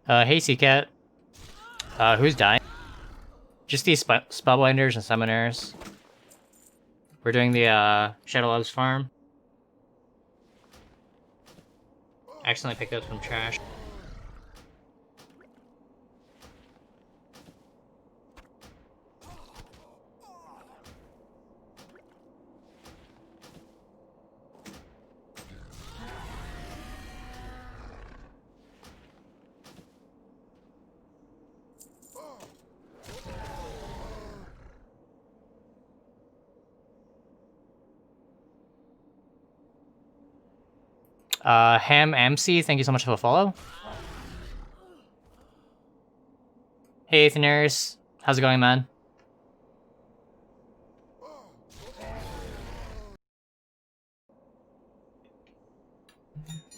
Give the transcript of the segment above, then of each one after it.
Hey C-Cat. Who's dying? Just these spellbinders and summoners. We're doing the Shadow Labs farm. Accidentally picked up some trash. Ham MC, thank you so much for the follow. Hey Athenaris, how's it going, man?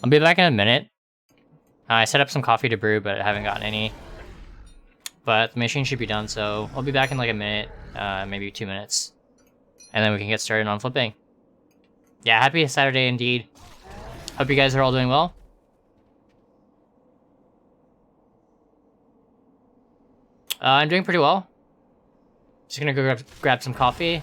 I'll be back in a minute. I set up some coffee to brew, but I haven't gotten any. But the machine should be done, so I'll be back in like a minute, maybe 2 minutes. And then we can get started on flipping. Yeah, happy Saturday indeed. Hope you guys are all doing well. I'm doing pretty well. Just gonna go grab some coffee.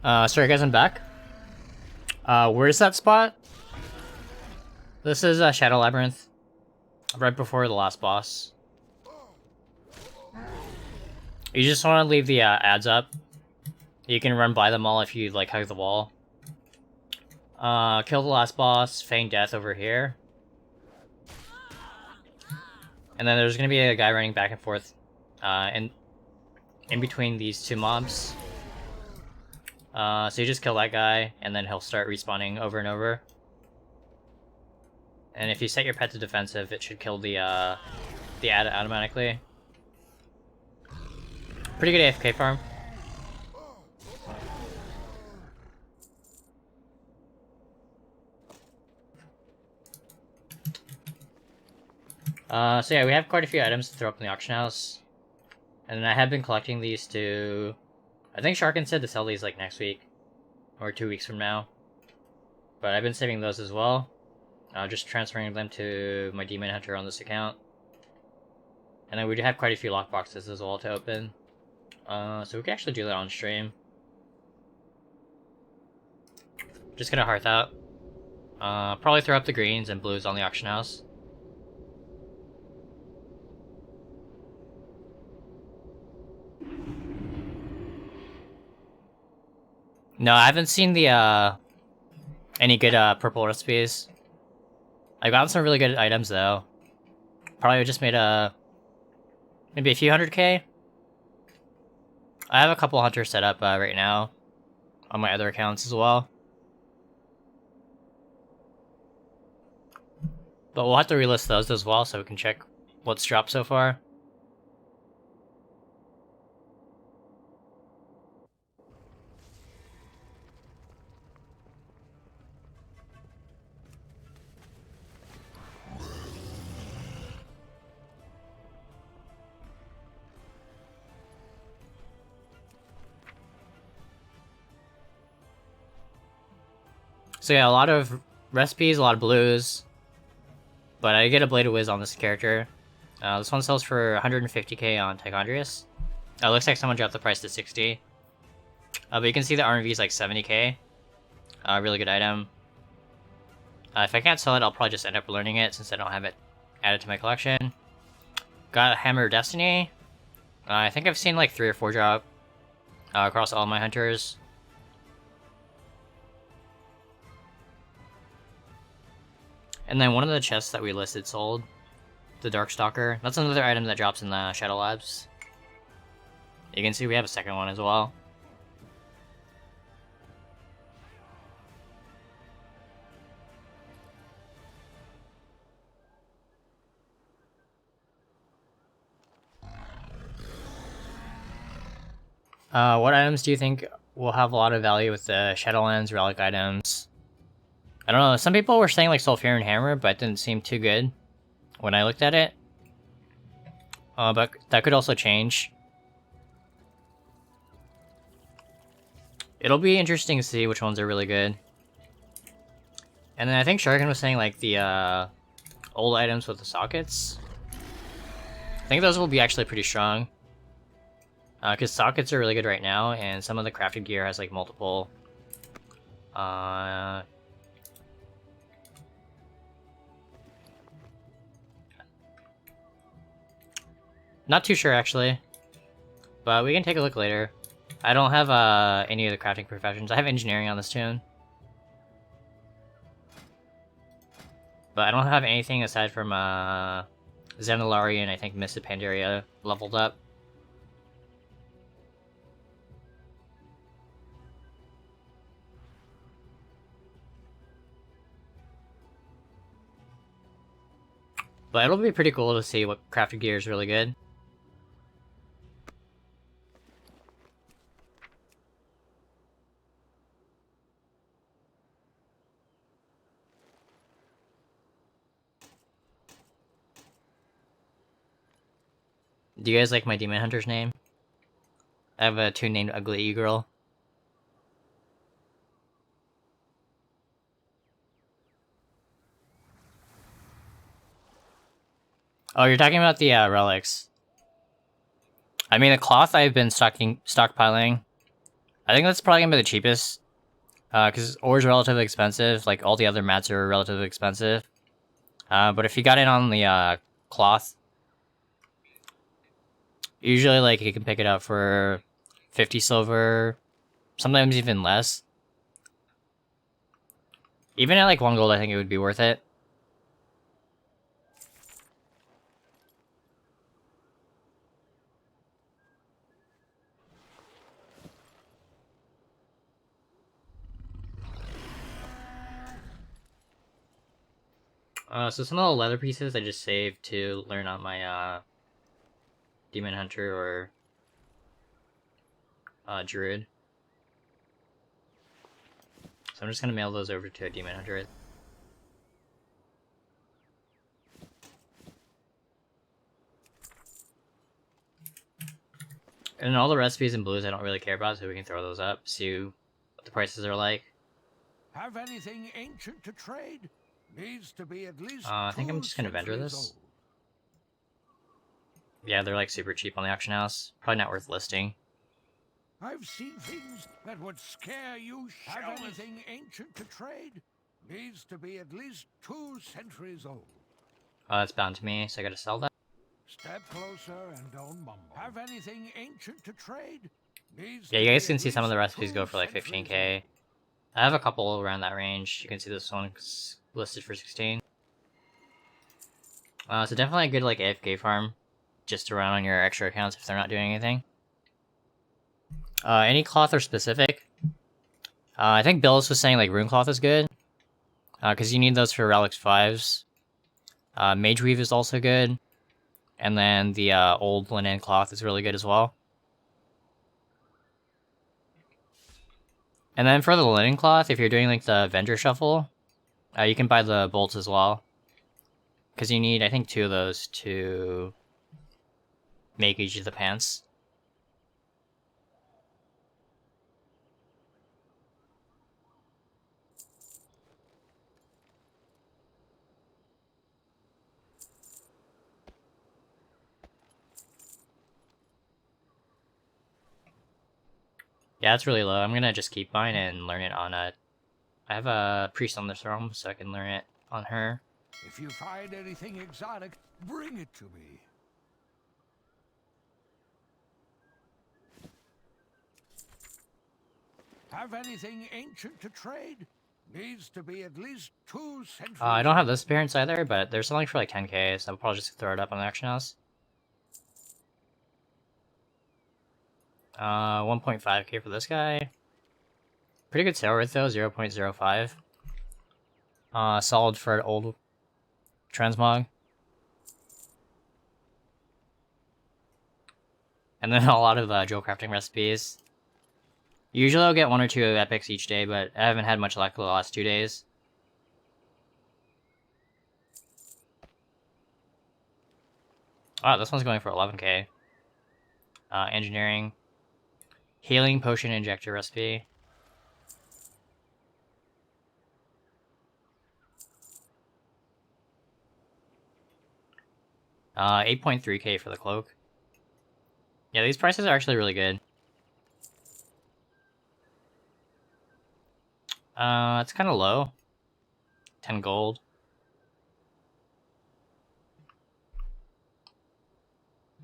Sorry guys, I'm back. Where's that spot? This is Shadow Labyrinth. Right before the last boss. You just want to leave the ads up. You can run by them all if you like hug the wall. Kill the last boss, feign death over here. And then there's gonna be a guy running back and forth in between these two mobs. So you just kill that guy, and then he'll start respawning over and over. And if you set your pet to defensive, it should kill the ad automatically. Pretty good AFK farm. So yeah, we have quite a few items to throw up in the auction house. And I have been collecting these to... I think Sharkin said to sell these like next week. Or 2 weeks from now. But I've been saving those as well. Just transferring them to my Demon Hunter on this account. And then we do have quite a few lockboxes as well to open. So we can actually do that on stream. Just gonna hearth out. Probably throw up the greens and blues on the auction house. No, I haven't seen the any good purple recipes. I got some really good items though. Probably just made a maybe a few 100k. I have a couple hunters set up right now on my other accounts as well. But we'll have to relist those as well so we can check what's dropped so far. So yeah, a lot of recipes, a lot of blues. But I get a Blade of Wiz on this character. This one sells for 150k on Tichondrius. Looks like someone dropped the price to 60. But you can see the RMV is like 70k. Really good item. If I can't sell it, I'll probably just end up learning it since I don't have it added to my collection. Got Hammer of Destiny. I think I've seen like 3 or 4 drop across all my hunters. And then one of the chests that we listed sold. The Darkstalker. That's another item that drops in the Shadow Labs. You can see we have a second one as well. What items do you think will have a lot of value with the Shadowlands Relic items? I don't know, some people were saying like Sulfuran Hammer, but it didn't seem too good when I looked at it. But that could also change. It'll be interesting to see which ones are really good. And then I think Sharkin was saying like the old items with the sockets. I think those will be actually pretty strong. Because sockets are really good right now, and some of the crafted gear has like multiple not too sure actually, but we can take a look later. I don't have any of the crafting professions. I have engineering on this tune, but I don't have anything aside from Xanilari and I think Mystic Pandaria leveled up. But it'll be pretty cool to see what crafted gear is really good. Do you guys like my Demon Hunter's name? I have a tune named Ugly E-Girl. Oh, you're talking about the relics. I mean, the cloth I've been stockpiling. I think that's probably gonna be the cheapest. Because ore is relatively expensive. Like, all the other mats are relatively expensive. But if you got in on the cloth, usually, like, you can pick it up for 50 silver, sometimes even less. Even at, like, 1 gold, I think it would be worth it. So some of the leather pieces I just saved to learn on my, Demon Hunter or, Druid. So I'm just gonna mail those over to a Demon Hunter. And all the recipes and blues I don't really care about, so we can throw those up, see what the prices are like. Have anything ancient to trade? Needs to be at least I think I'm just gonna vendor this. Yeah, they're like super cheap on the auction house. Probably not worth listing. I've seen things that would scare you. Have anything ancient to trade? Needs to be at least 2 centuries old. Oh, that's bound to me, so I gotta sell that. Step closer and don't mumble. Have anything ancient to trade? Yeah, you guys can see some of the recipes go for like 15k. I have a couple around that range. You can see this one's listed for 16. So definitely a good like AFK farm. just to run on your extra accounts if they're not doing anything. Any cloth are specific. I think Billis was saying like rune cloth is good, because you need those for Relic 5s. Mage Weave is also good, and then the old linen cloth is really good as well. And then for the linen cloth, if you're doing like the vendor shuffle, you can buy the bolts as well, because you need I think 2 of those to make each of the pants. Yeah, it's really low. I'm gonna just keep mine and learn it on I have a priest on this realm, so I can learn it on her. If you find anything exotic, bring it to me. Have anything ancient to trade? Needs to be at least 2 centuries. I don't have this appearance either, but there's something for like 10k, so I'll probably just throw it up on the auction house. 1.5k for this guy. Pretty good sale rate though, 0.05. Solid for an old transmog. And then a lot of jewel crafting recipes. Usually I'll get 1 or 2 epics each day, but I haven't had much luck the last 2 days. Wow, this one's going for 11k. Engineering. Healing potion injector recipe. Uh, 8.3k for the cloak. Yeah, these prices are actually really good. It's kind of low. 10 gold.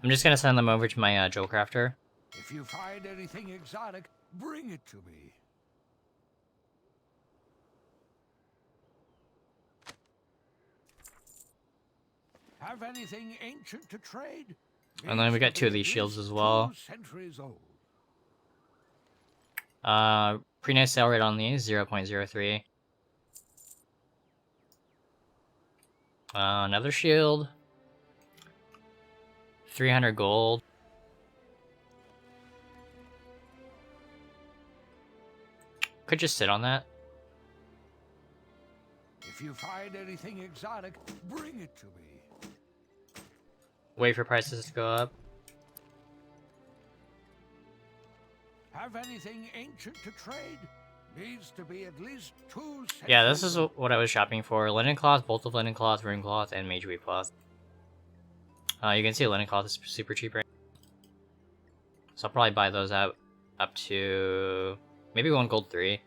I'm just gonna send them over to my jewel crafter. If you find anything exotic, bring it to me. Have anything ancient to trade? And then we got 2 of these shields as well. 2 centuries old. Pretty nice sale rate on these, 0.03. Another shield. 300 gold. Could just sit on that. If you find anything exotic, bring it to me. Wait for prices to go up. Have anything ancient to trade? Needs to be at least 2 centuries. Yeah, this is what I was shopping for. Linen cloth, bolt of linen cloth, rune cloth, and mage weave cloth. You can see linen cloth is super cheap right now. So I'll probably buy those out up to maybe 1 gold 3.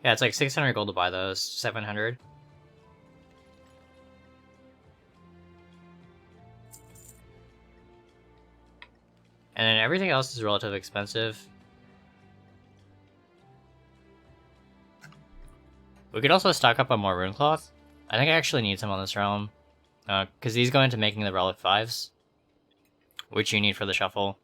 Yeah, it's like 600 gold to buy those, 700. And then everything else is relatively expensive. We could also stock up on more rune cloth. I think I actually need some on this realm. Because these go into making the Relic 5s. Which you need for the shuffle.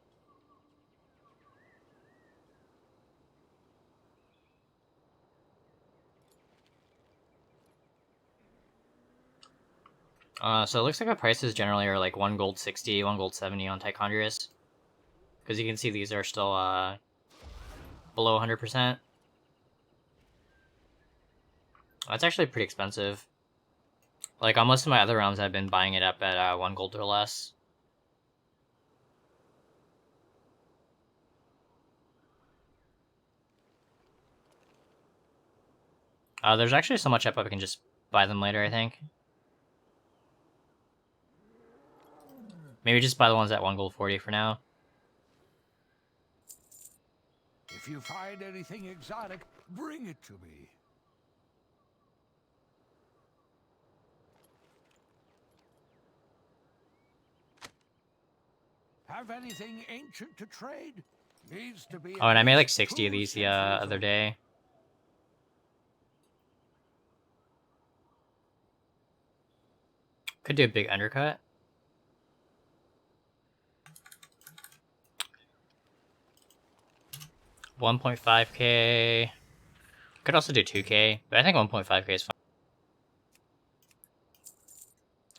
So it looks like the prices generally are like 1 gold 60, 1 gold 70 on Tichondrius. Because you can see these are still below 100%. That's actually pretty expensive. Like on most of my other rounds I've been buying it up at 1 gold or less. There's actually so much up I can just buy them later, I think. Maybe just buy the ones at 1 gold 40 for now. If you find anything exotic, bring it to me. Have anything ancient to trade? Needs to be Oh, and I at made like least 60 of 2 these the centuries other old. day. Could do a big undercut. $1.5k. Could also do 2k, but I think 1.5k is fine.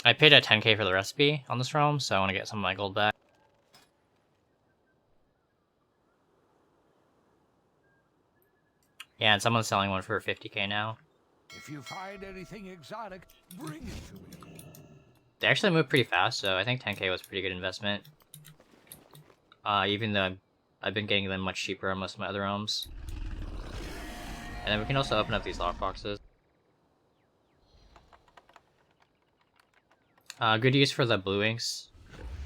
I paid a 10k for the recipe on this realm, so I want to get some of my gold back. Yeah, and someone's selling one for 50k now. If you find anything exotic, bring it to me. They actually move pretty fast, so I think 10k was a pretty good investment. Even though I've been getting them much cheaper on most of my other realms. And then we can also open up these lockboxes. Good use for the blue inks.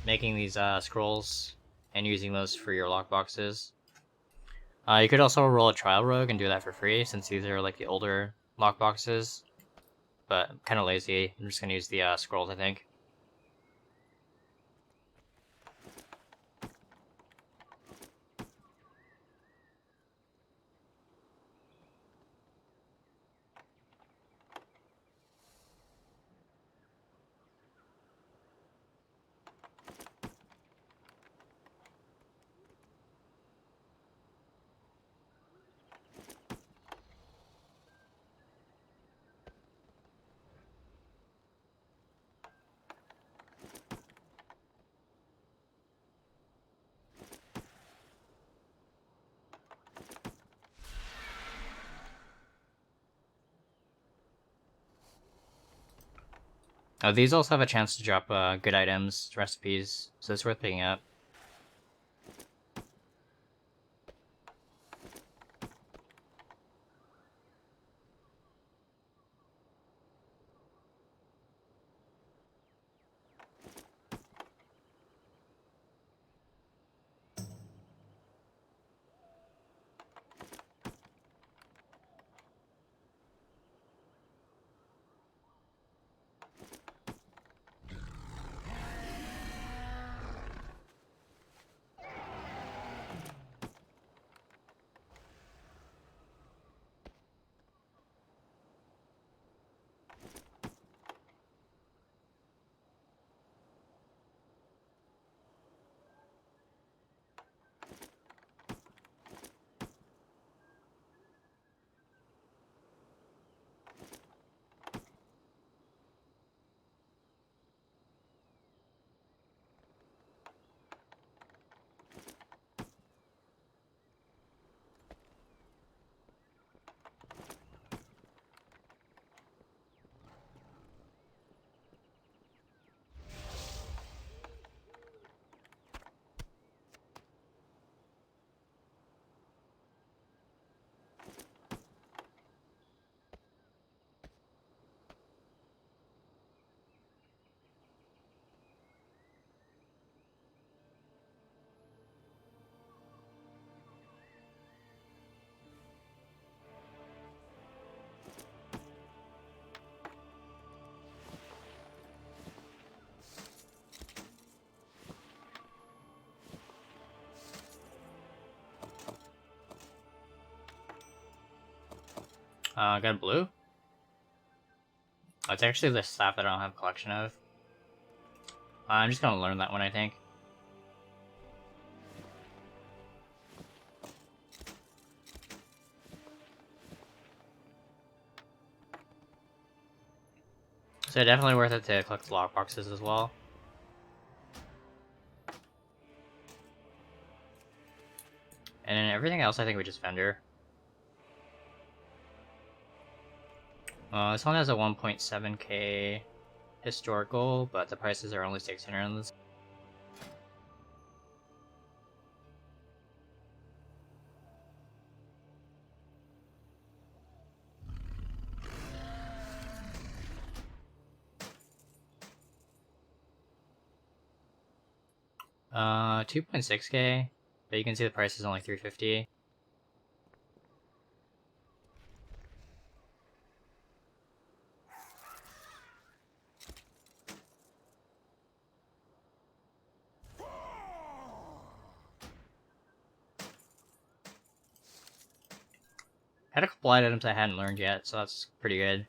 Making these scrolls and using those for your lockboxes. You could also roll a trial rogue and do that for free, since these are like the older lockboxes. But I'm kind of lazy. I'm just gonna use the scrolls, I think. Oh, these also have a chance to drop good items, recipes, so it's worth picking up. Got blue? Oh, it's actually the staff that I don't have a collection of. I'm just gonna learn that one, I think. So definitely worth it to collect the lockboxes as well. And then everything else I think we just vendor. This one has a 1.7k historical, but the prices are only 600 on this. Uh, 2.6k, but you can see the price is only 350. Had a couple items I hadn't learned yet, so that's pretty good.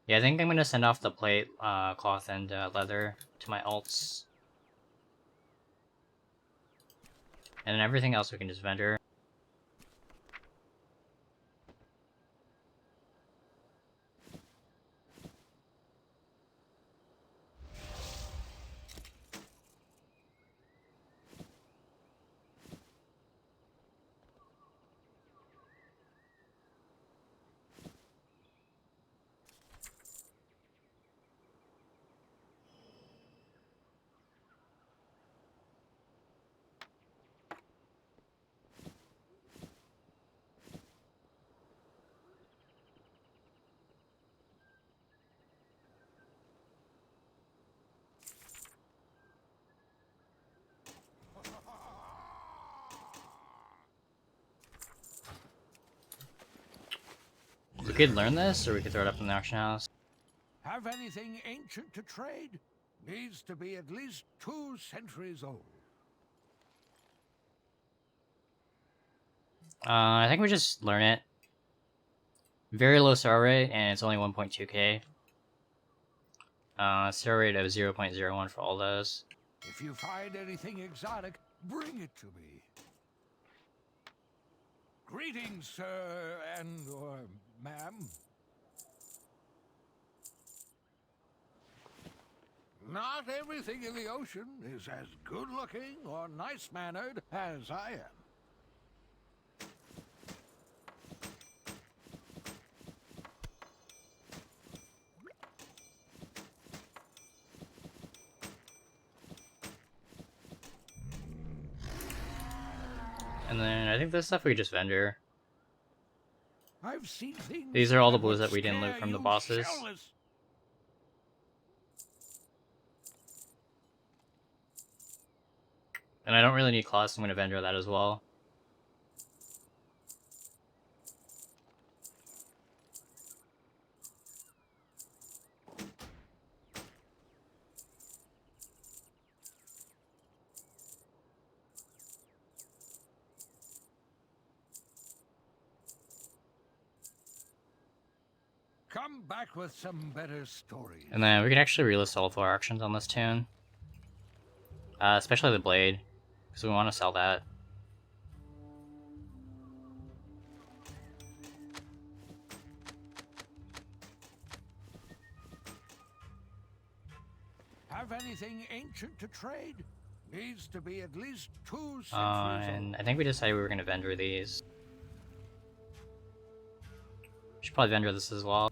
Yeah, I think I'm gonna send off the plate, cloth, and leather to my alts. And then everything else we can just vendor. We could learn this, or we could throw it up in the auction house. Have anything ancient to trade? Needs to be at least 2 centuries old. I think we just learn it. Very low star rate, and it's only 1.2k. Star rate of 0.01 for all those. If you find anything exotic, bring it to me. Greetings, sir or ma'am. Not everything in the ocean is as good-looking or nice-mannered as I am. And then I think this stuff we just vendor. I've seen things. These are all the that blues would that we didn't loot scare from the you bosses. shellless. And I don't really need cloths, so I'm going to vendor that as well. Come back with some better stories. And then we can actually relist all of our auctions on this tune. Especially the blade, because we want to sell that. Have anything ancient to trade? Needs to be at least 2 centuries And old. I think we decided we were going to vendor these. Should probably vendor this as well.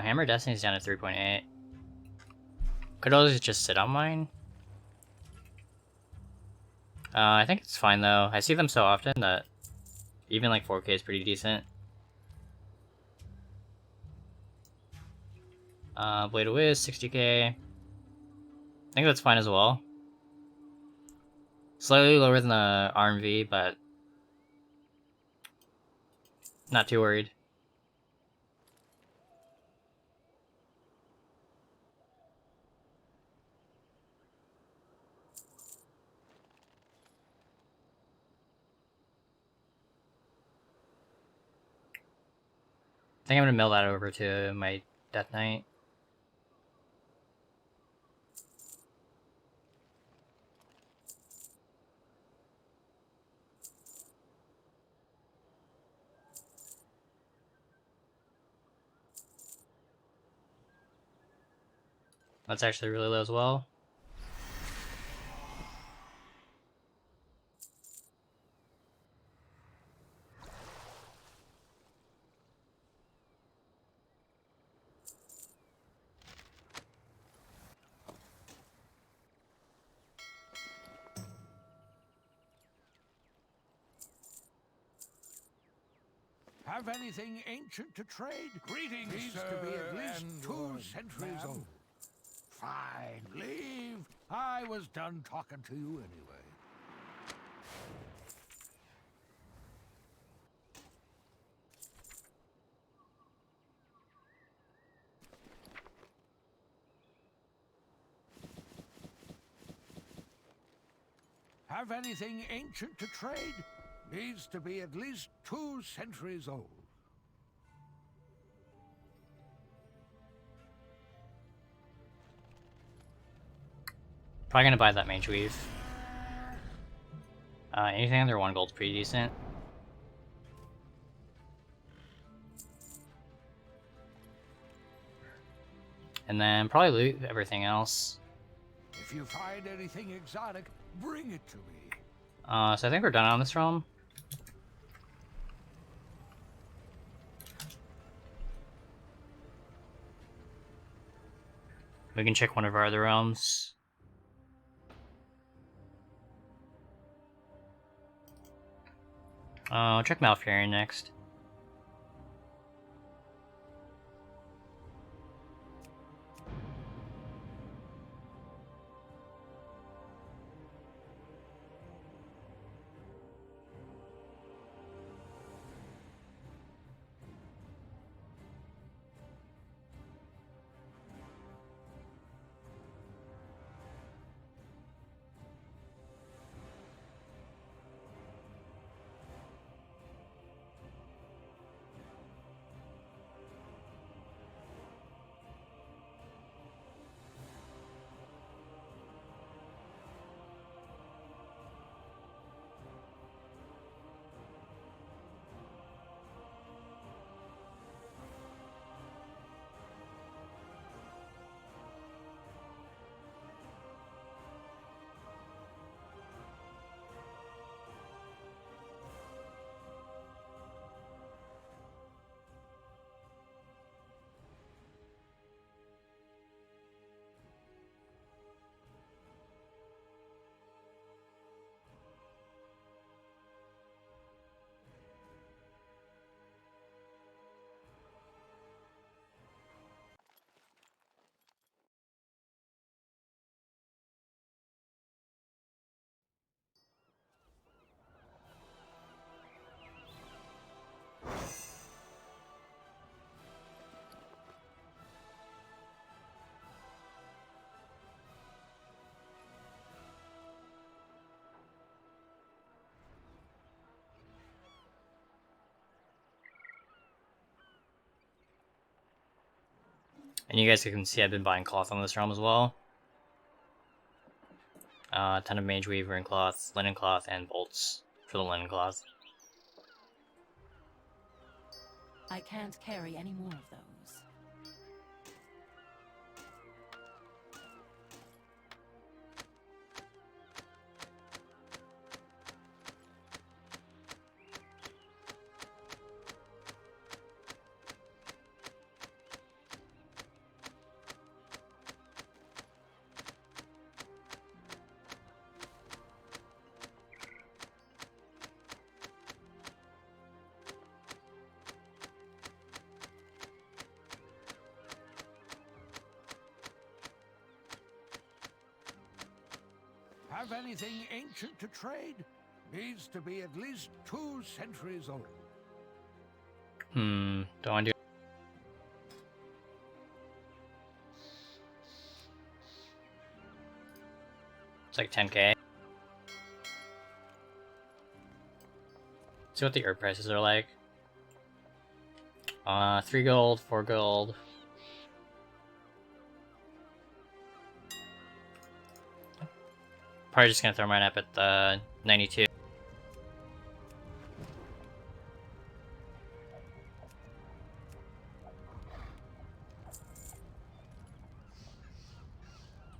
Hammer Destiny's down to 3.8. Could always just sit on mine. I think it's fine though. I see them so often that even like 4K is pretty decent. Blade of Wiz, 60k. I think that's fine as well. Slightly lower than the RMV, but not too worried. I think I'm gonna mail that over to my Death Knight. That's actually really low as well. Have anything ancient to trade? Greetings, needs to be at least 2 centuries old. Fine, leave. I was done talking to you anyway. Have anything ancient to trade? Needs to be at least 2 centuries old. Probably gonna buy that mage weave. Anything under 1 gold's pretty decent. And then probably loot everything else. If you find anything exotic, bring it to me. So I think we're done on this realm. We can check one of our other realms. Check Malfurion next. And you guys can see I've been buying cloth on this realm as well. A ton of mage weave, ring cloth, linen cloth, and bolts for the linen cloth. I can't carry any more of those. Have anything ancient to trade? Needs to be at least 2 centuries old. Don't want to do. It's like 10k. See what the herb prices are like. 3 gold, 4 gold. Probably just gonna throw mine up at the 92.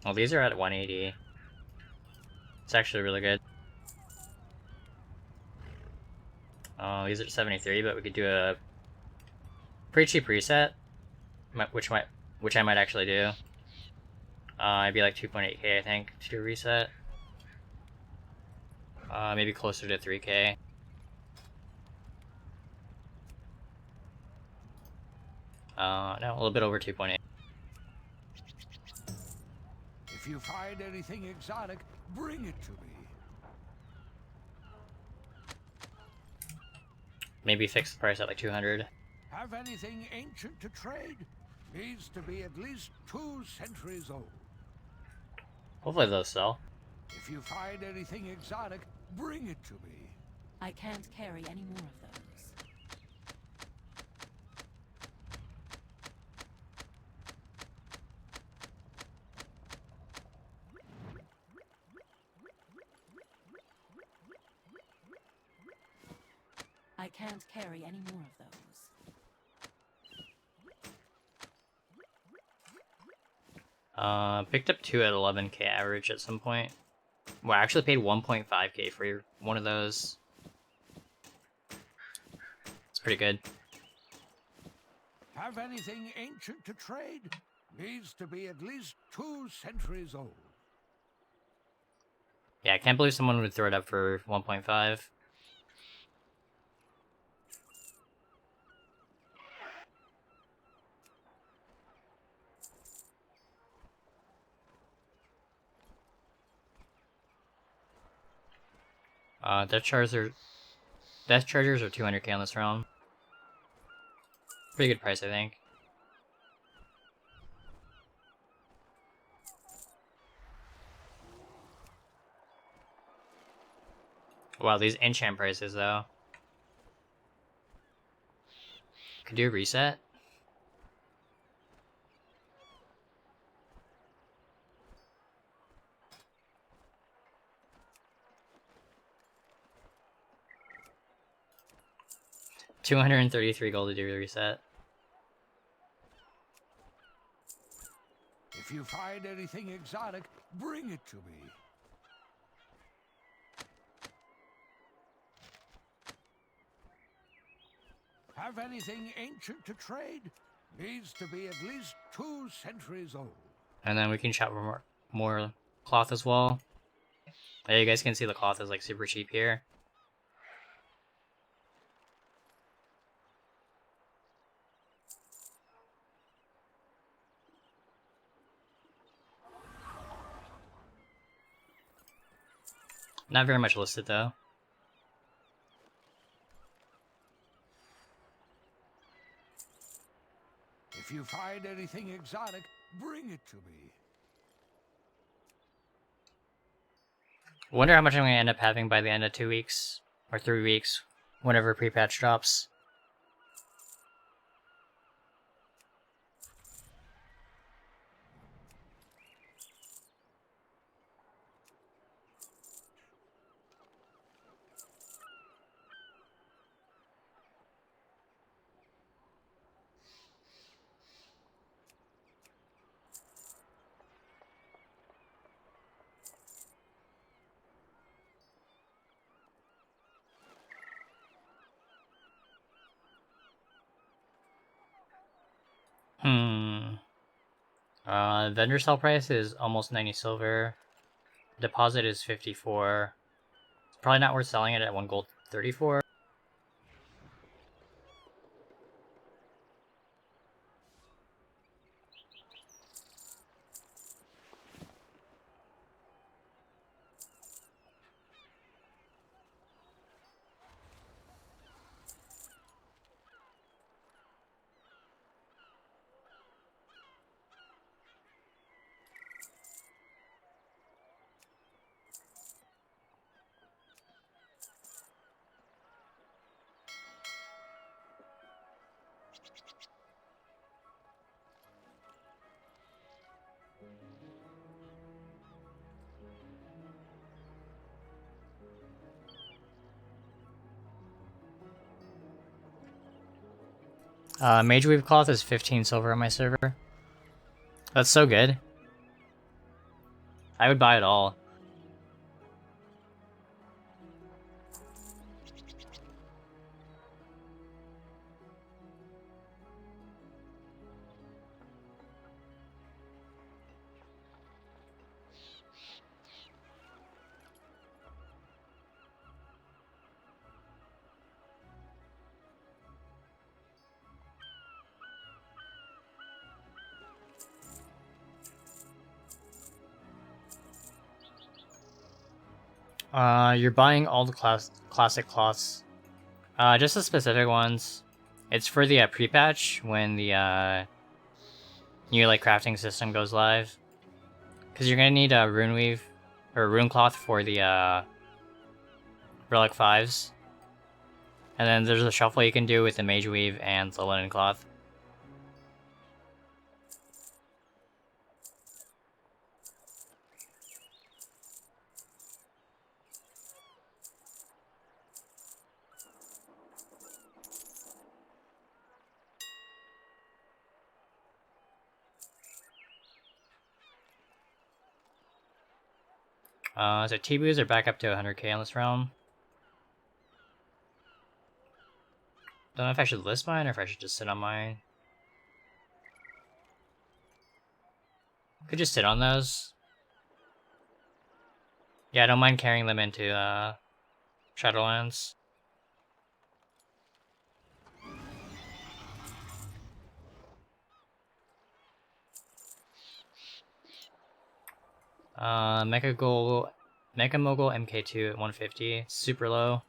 Well, these are at 180. It's actually really good. Oh, these are at 73, but we could do a pretty cheap reset, which I might actually do. It'd be like 2.8k, I think, to do a reset. Maybe closer to 3k. No, a little bit over 2.8. If you find anything exotic, bring it to me. Maybe fix the price at like 200. Have anything ancient to trade? Needs to be at least 2 centuries old. Hopefully those sell. If you find anything exotic, bring it to me. I can't carry any more of those. I can't carry any more of those. Picked up 2 at 11k average at some point. Well, I actually paid 1.5k for one of those. It's pretty good. Have anything ancient to trade? Needs to be at least 2 centuries old. Yeah, I can't believe someone would throw it up for 1.5. Death chargers are 200k on this round. Pretty good price, I think. Wow, these enchant prices though. Could do a reset. $233 gold to do a reset. If you find anything exotic, bring it to me. Have anything ancient to trade? Needs to be at least 2 centuries old. And then we can shop for more cloth as well. Yeah, you guys can see the cloth is like super cheap here. Not very much listed though. If you find anything exotic, bring it to me. Wonder how much I'm gonna end up having by the end of 2 weeks or 3 weeks, whenever pre-patch drops. Vendor sell price is almost 90 silver. Deposit is 54. It's probably not worth selling it at 1 gold 34. Mage Weave cloth is 15 silver on my server. That's so good. I would buy it all. You're buying all the classic cloths. Just the specific ones. It's for the pre-patch when the new like crafting system goes live. Because you're gonna need a rune weave or rune cloth for the Relic 5s. And then there's a shuffle you can do with the mage weave and the linen cloth. So T-boos are back up to 100k on this realm. Don't know if I should list mine or if I should just sit on mine. Could just sit on those. Yeah, I don't mind carrying them into Shadowlands. Mecha Mogul MK2 at 150, super low.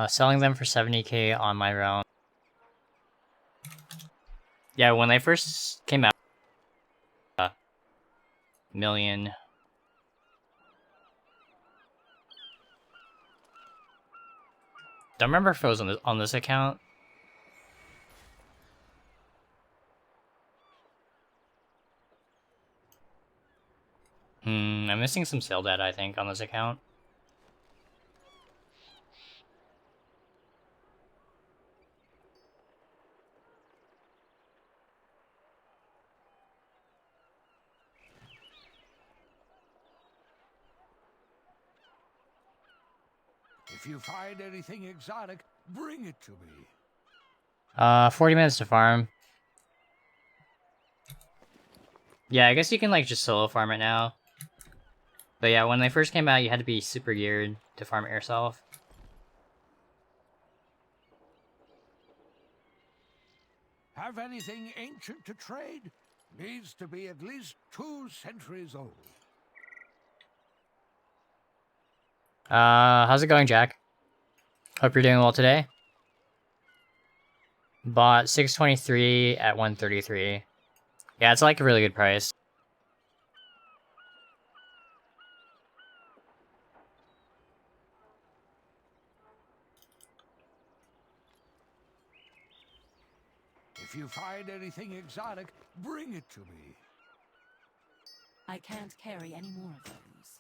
Selling them for 70k on my realm. Yeah, when they first came out, million. Don't remember if it was on this account. I'm missing some sale data, I think, on this account. If you find anything exotic, bring it to me. 40 minutes to farm. Yeah, I guess you can like just solo farm it now. But yeah, when they first came out, you had to be super geared to farm it yourself. Have anything ancient to trade? Needs to be at least 2 centuries old. How's it going, Jack? Hope you're doing well today. Bought 623 at 133. Yeah, it's like a really good price. If you find anything exotic, bring it to me. I can't carry any more of those.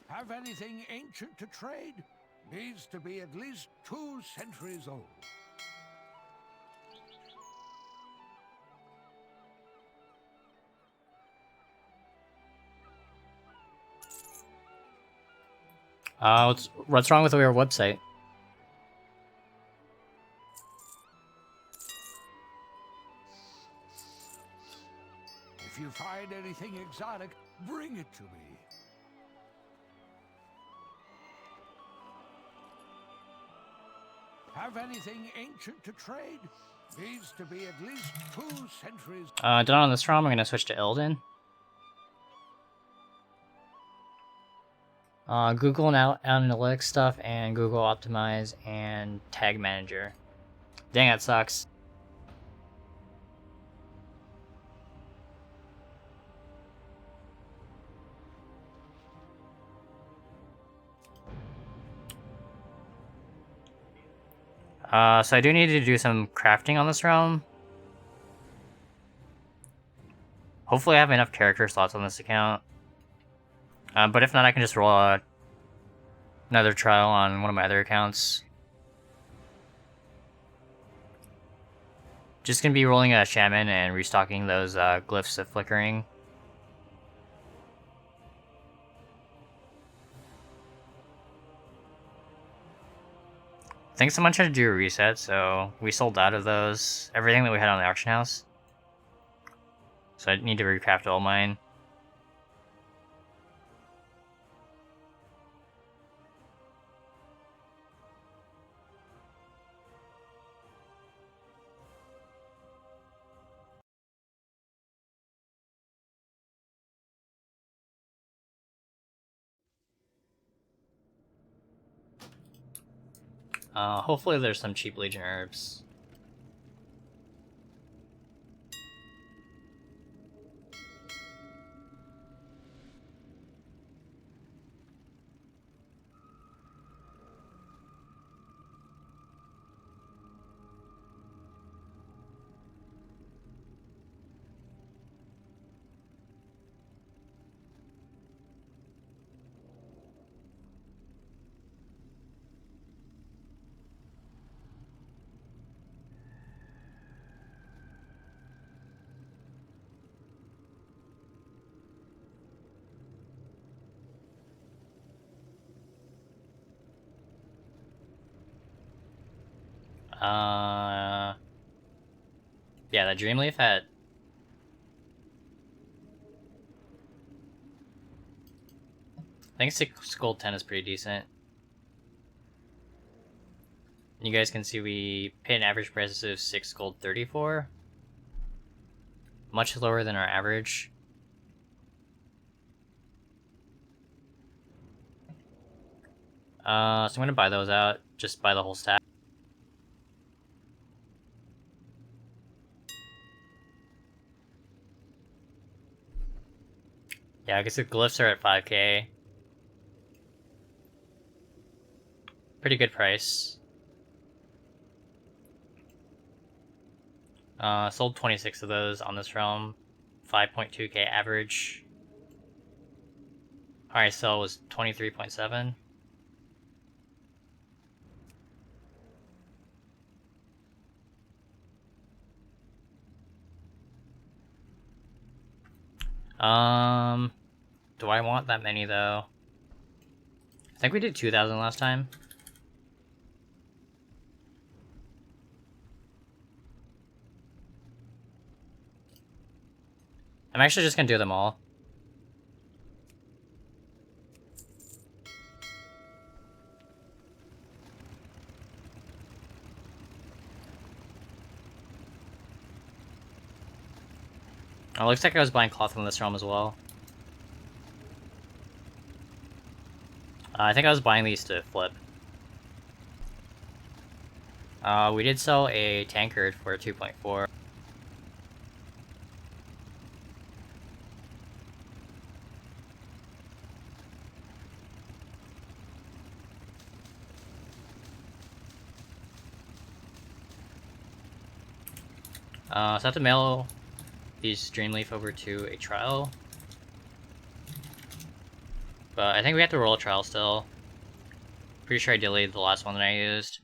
Have anything ancient to trade? Needs to be at least 2 centuries old. What's wrong with your website? If you find anything exotic, bring it to me. Have anything ancient to trade? Needs to be at least 2 centuries. Done on this ROM, I'm gonna switch to Illidan. Google Analytics stuff and Google Optimize and Tag Manager. Dang, that sucks. So I do need to do some crafting on this realm. Hopefully I have enough character slots on this account. But if not, I can just roll another trial on one of my other accounts. Just gonna be rolling a shaman and restocking those glyphs of flickering. I think someone tried to do a reset, so we sold out of those. Everything that we had on the auction house. So I need to recraft all mine. Hopefully there's some cheap Legion herbs. Yeah, the Dreamleaf had... I think 6 gold 10 is pretty decent. You guys can see we paid an average price of 6 gold 34. Much lower than our average. So I'm gonna buy those out. Just buy the whole stack. Yeah, I guess the glyphs are at 5k. Pretty good price. Sold 26 of those on this realm. 5.2k average. Alright, sell was 23.7. Do I want that many though? I think we did 2,000 last time. I'm actually just gonna do them all. Oh, looks like I was buying cloth in this realm as well. I think I was buying these to flip. We did sell a tankard for 2.4. So I have to mail these Dreamleaf over to a trial. But I think we have to roll a trial still. Pretty sure I deleted the last one that I used.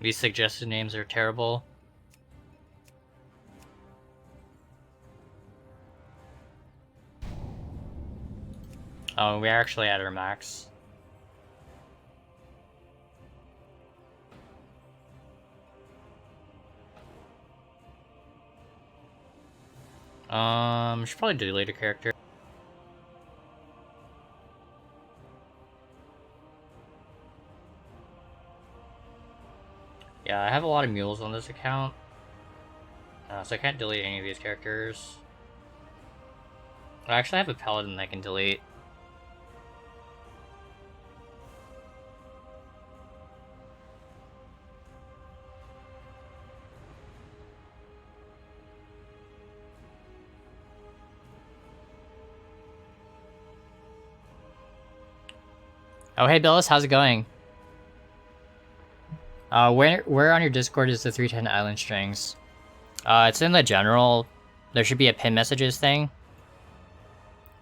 These suggested names are terrible. Oh, we are actually at our max. Should probably delete a character. Yeah, I have a lot of mules on this account. So I can't delete any of these characters. I actually have a paladin I can delete. Oh, hey Billis, how's it going? Where on your Discord is the 310 Island Strings? It's in the general. There should be a pin messages thing,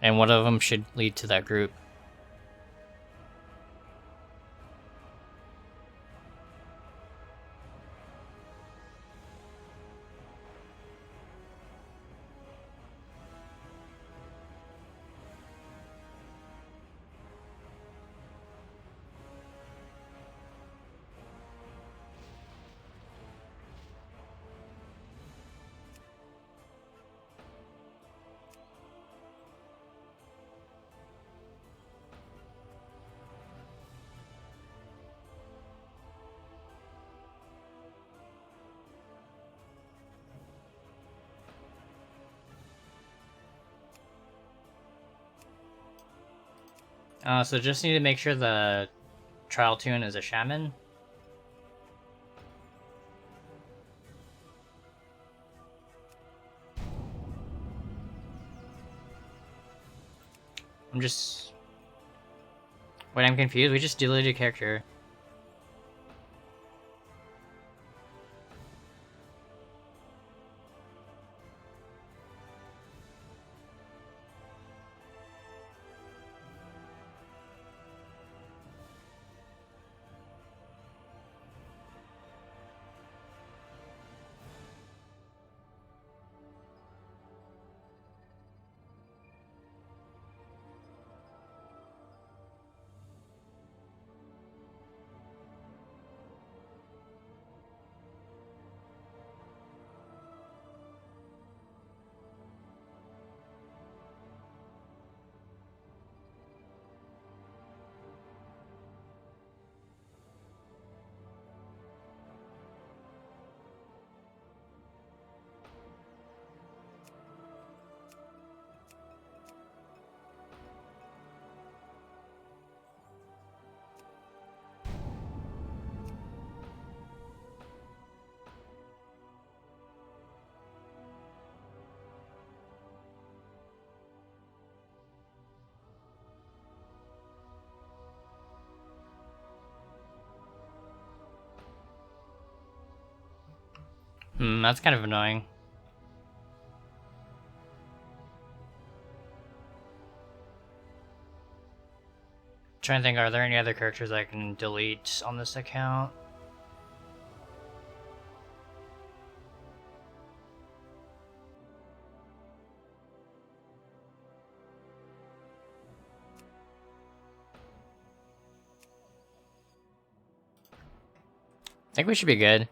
and one of them should lead to that group. So just need to make sure the trial tune is a shaman. Wait, I'm confused. We just deleted a character. That's kind of annoying. Trying to think, are there any other characters I can delete on this account? I think we should be good.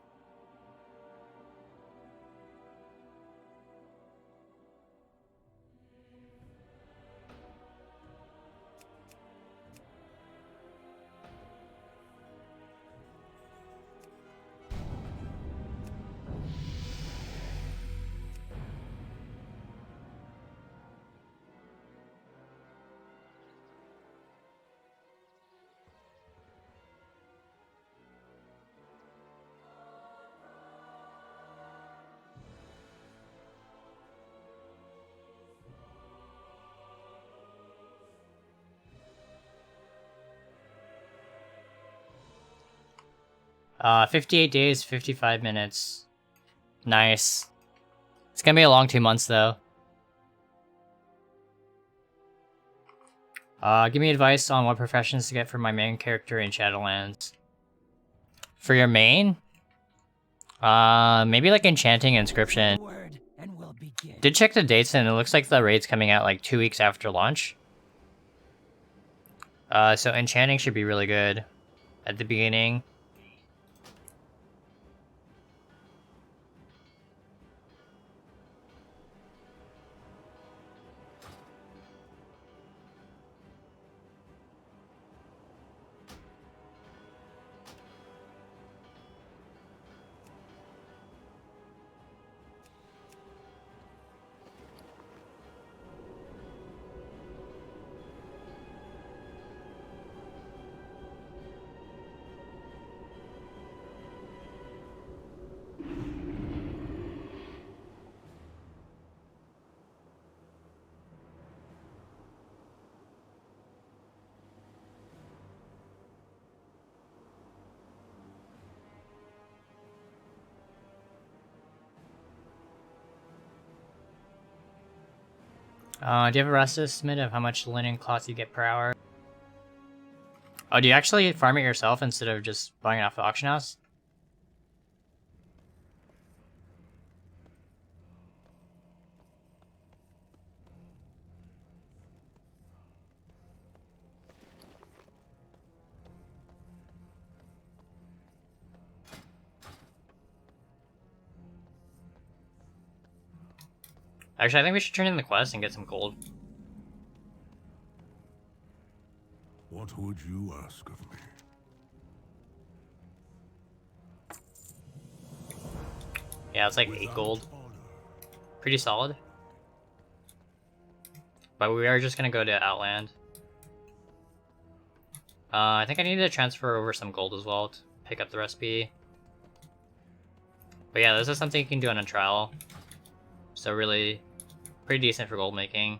Uh, 58 days, 55 minutes. Nice. It's gonna be a long 2 months, though. Give me advice on what professions to get for my main character in Shadowlands. For your main? Maybe like Enchanting Inscription. Did check the dates, and it looks like the raid's coming out like 2 weeks after launch. So Enchanting should be really good at the beginning. Do you have a rough estimate of how much linen cloth you get per hour? Oh, do you actually farm it yourself instead of just buying it off the auction house? Actually, I think we should turn in the quest and get some gold. What would you ask of me? Yeah, it's like 8 gold. Pretty solid. But we are just gonna go to Outland. I think I need to transfer over some gold as well to pick up the recipe. But yeah, this is something you can do on a trial. So really, pretty decent for gold making.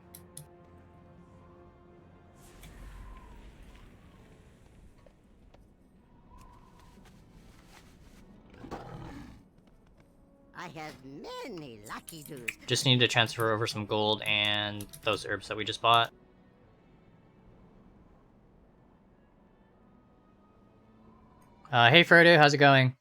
I have many lucky do's. Just need to transfer over some gold and those herbs that we just bought. Hey Frodo, how's it going?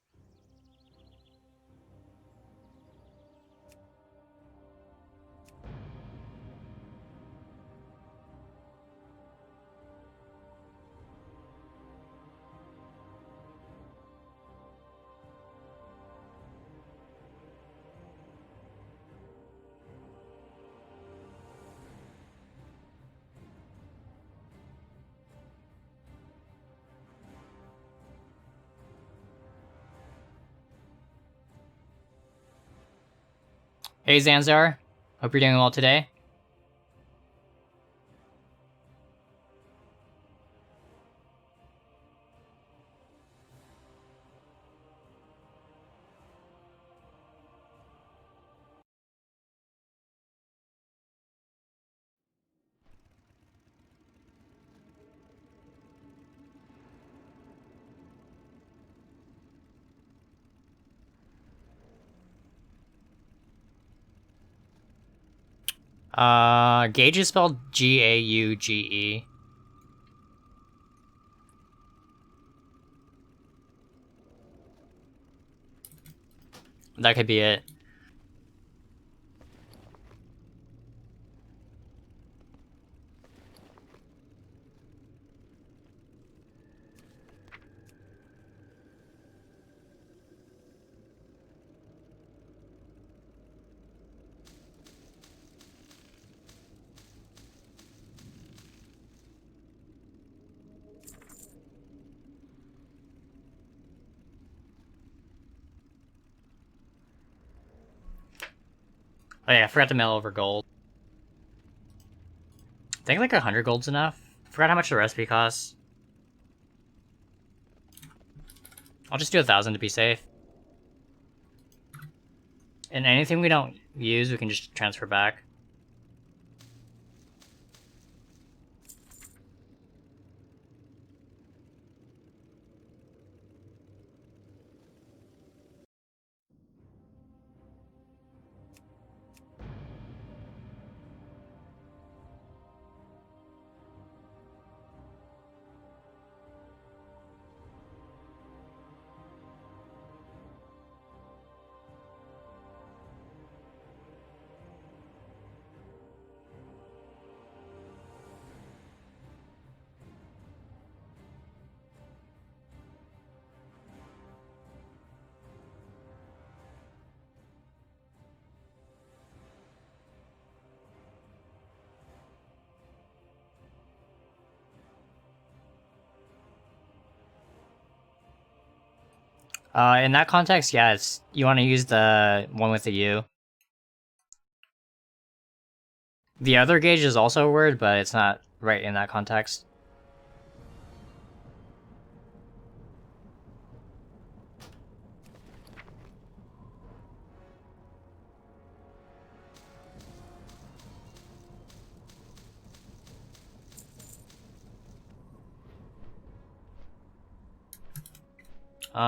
Hey Zanzar, hope you're doing well today. Gauge is spelled G-A-U-G-E. That could be it. Oh yeah, I forgot to mail over gold. I think like 100 gold's enough. Forgot how much the recipe costs. I'll just do 1,000 to be safe. And anything we don't use, we can just transfer back. In that context, yeah, it's you want to use the one with the U. The other gauge is also a word, but it's not right in that context.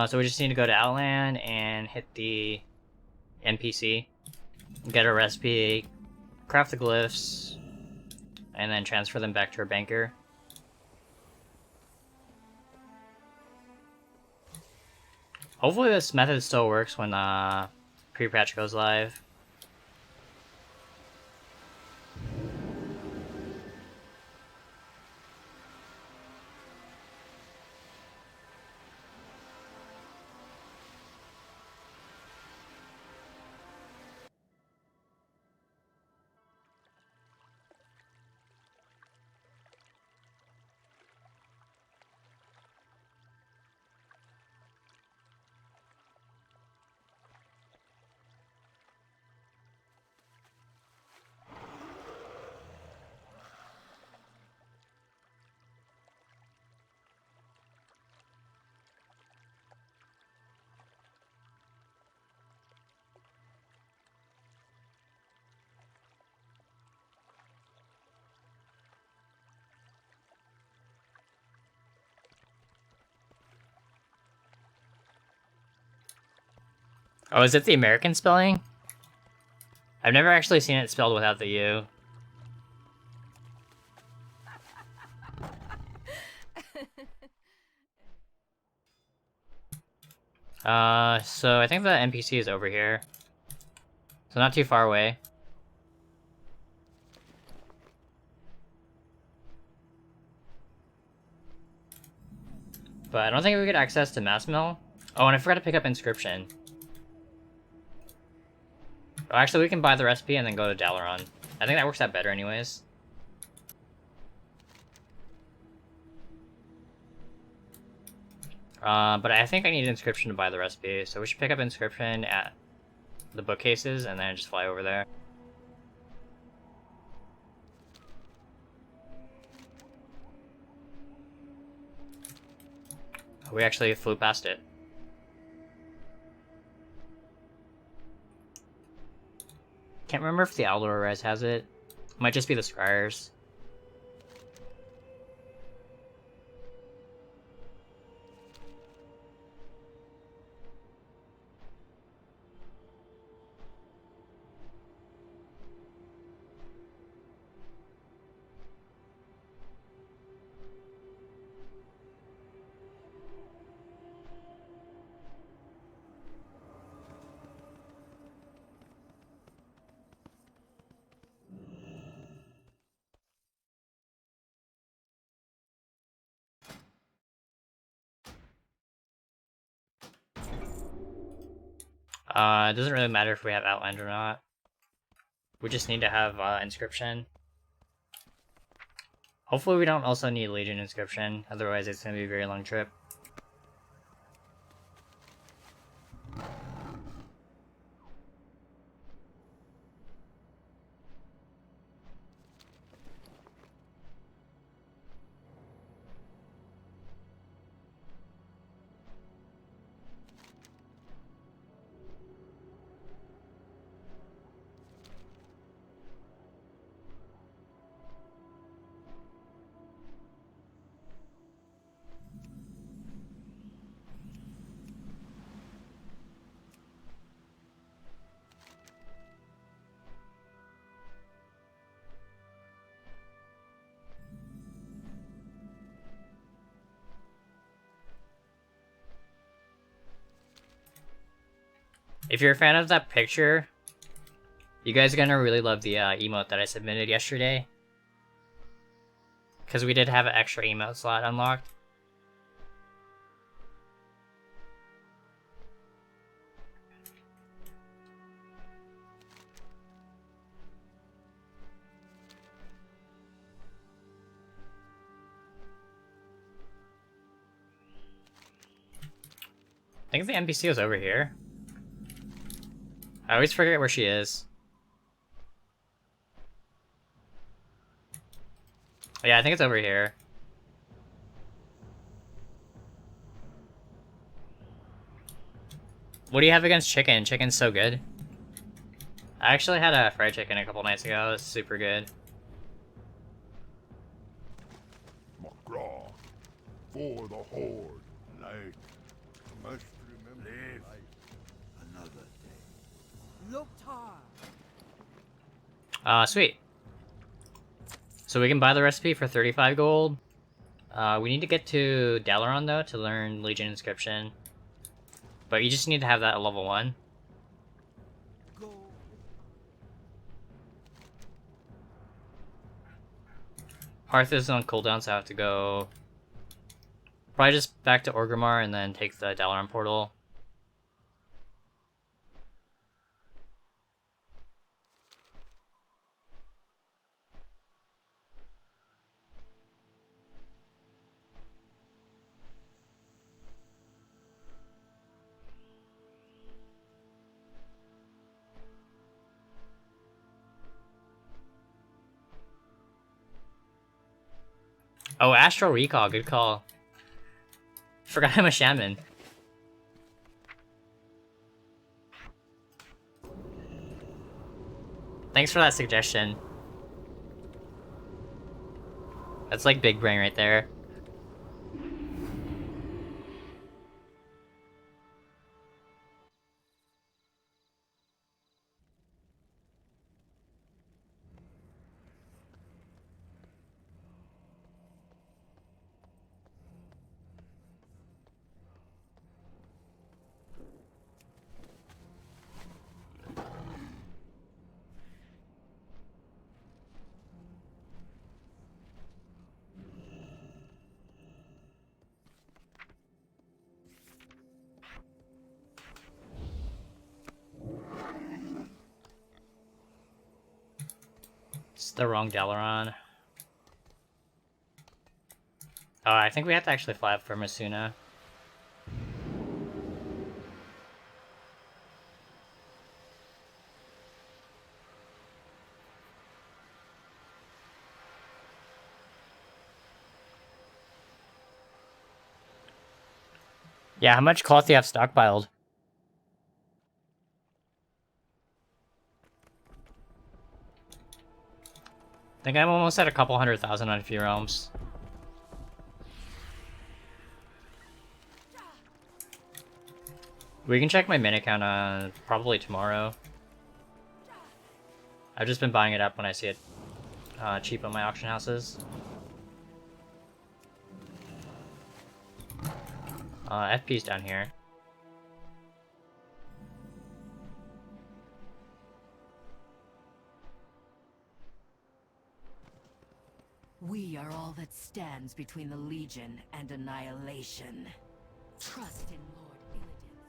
So we just need to go to Outland and hit the NPC, get a recipe, craft the glyphs, and then transfer them back to our banker. Hopefully this method still works when pre-patch goes live. Oh, is it the American spelling? I've never actually seen it spelled without the U. So I think the NPC is over here. So not too far away. But I don't think we get access to Mass Mill. Oh, and I forgot to pick up Inscription. Oh, actually, we can buy the recipe and then go to Dalaran. I think that works out better anyways. But I think I need Inscription to buy the recipe, so we should pick up Inscription at the bookcases and then just fly over there. We actually flew past it. Can't remember if the Aldor Res has it. Might just be the Scryers. It doesn't really matter if we have Outland or not. We just need to have Inscription. Hopefully we don't also need Legion Inscription, otherwise it's going to be a very long trip. If you're a fan of that picture, you guys are gonna really love the emote that I submitted yesterday. Because we did have an extra emote slot unlocked. I think the NPC was over here. I always forget where she is. Yeah, I think it's over here. What do you have against chicken? Chicken's so good. I actually had a fried chicken a couple nights ago. It was super good. McGraw, for the Horde, like, must remember life another day. Loktar. Sweet. So we can buy the recipe for 35 gold. We need to get to Dalaran though to learn Legion Inscription. But you just need to have that at level 1. Hearth is on cooldown, so I have to go... Probably just back to Orgrimmar and then take the Dalaran portal. Oh, Astral Recall, good call. Forgot I'm a shaman. Thanks for that suggestion. That's like big brain right there. It's the wrong Dalaran. Oh, I think we have to actually fly up for Masuna. Yeah, how much cloth do you have stockpiled? I think I'm almost at a couple 100,000 on a few realms. We can check my min account probably tomorrow. I've just been buying it up when I see it cheap on my auction houses. FP's down here. We are all that stands between the Legion and annihilation. Trust in Lord Illidan's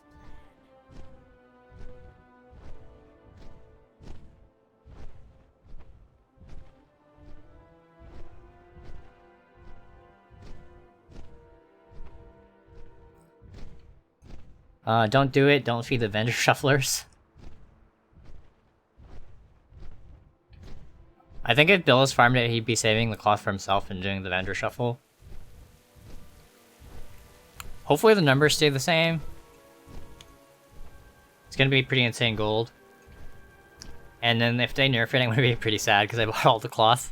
plan. Don't do it. Don't feed the vendor shufflers. I think if Billis farmed it, he'd be saving the cloth for himself and doing the vendor shuffle. Hopefully the numbers stay the same. It's gonna be pretty insane gold. And then if they nerf it, I'm gonna be pretty sad because I bought all the cloth.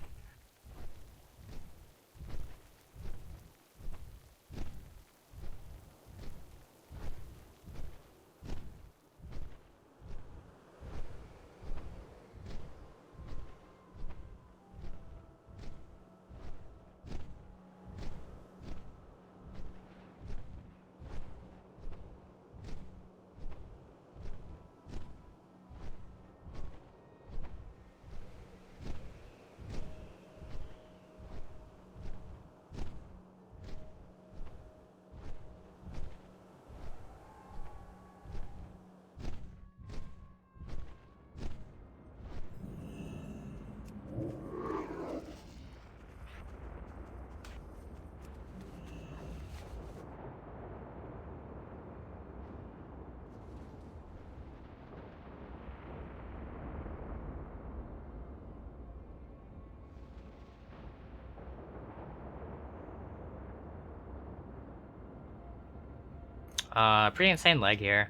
Pretty insane leg here.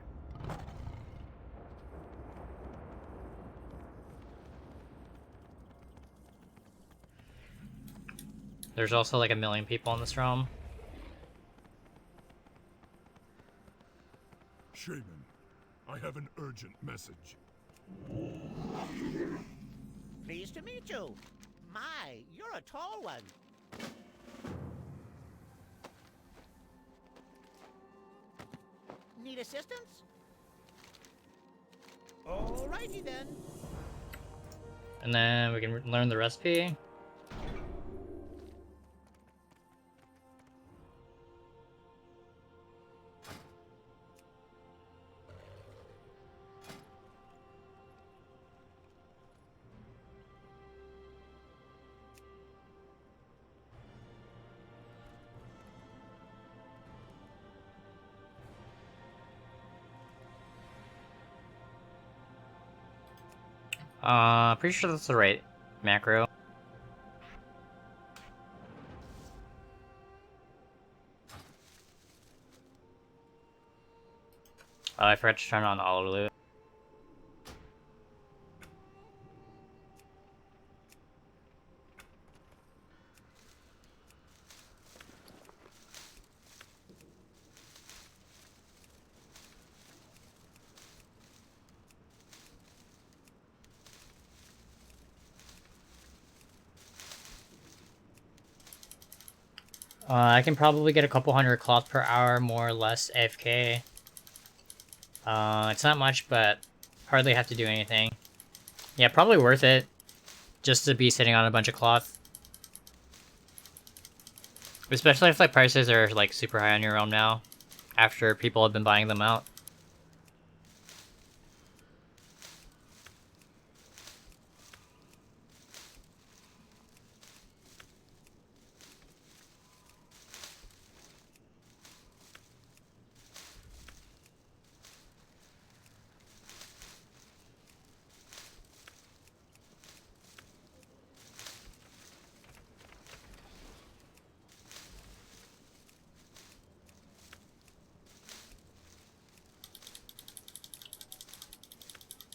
There's also like 1 million people in this realm. Shaman, I have an urgent message. Pleased to meet you. My, you're a tall one. Need assistance? Alrighty then. And then we can learn the recipe. Pretty sure that's the right macro. I forgot to turn on auto loot. I can probably get a couple hundred cloth per hour, more or less, AFK. It's not much, but hardly have to do anything. Yeah, probably worth it, just to be sitting on a bunch of cloth. Especially if like prices are like super high on your realm now, after people have been buying them out.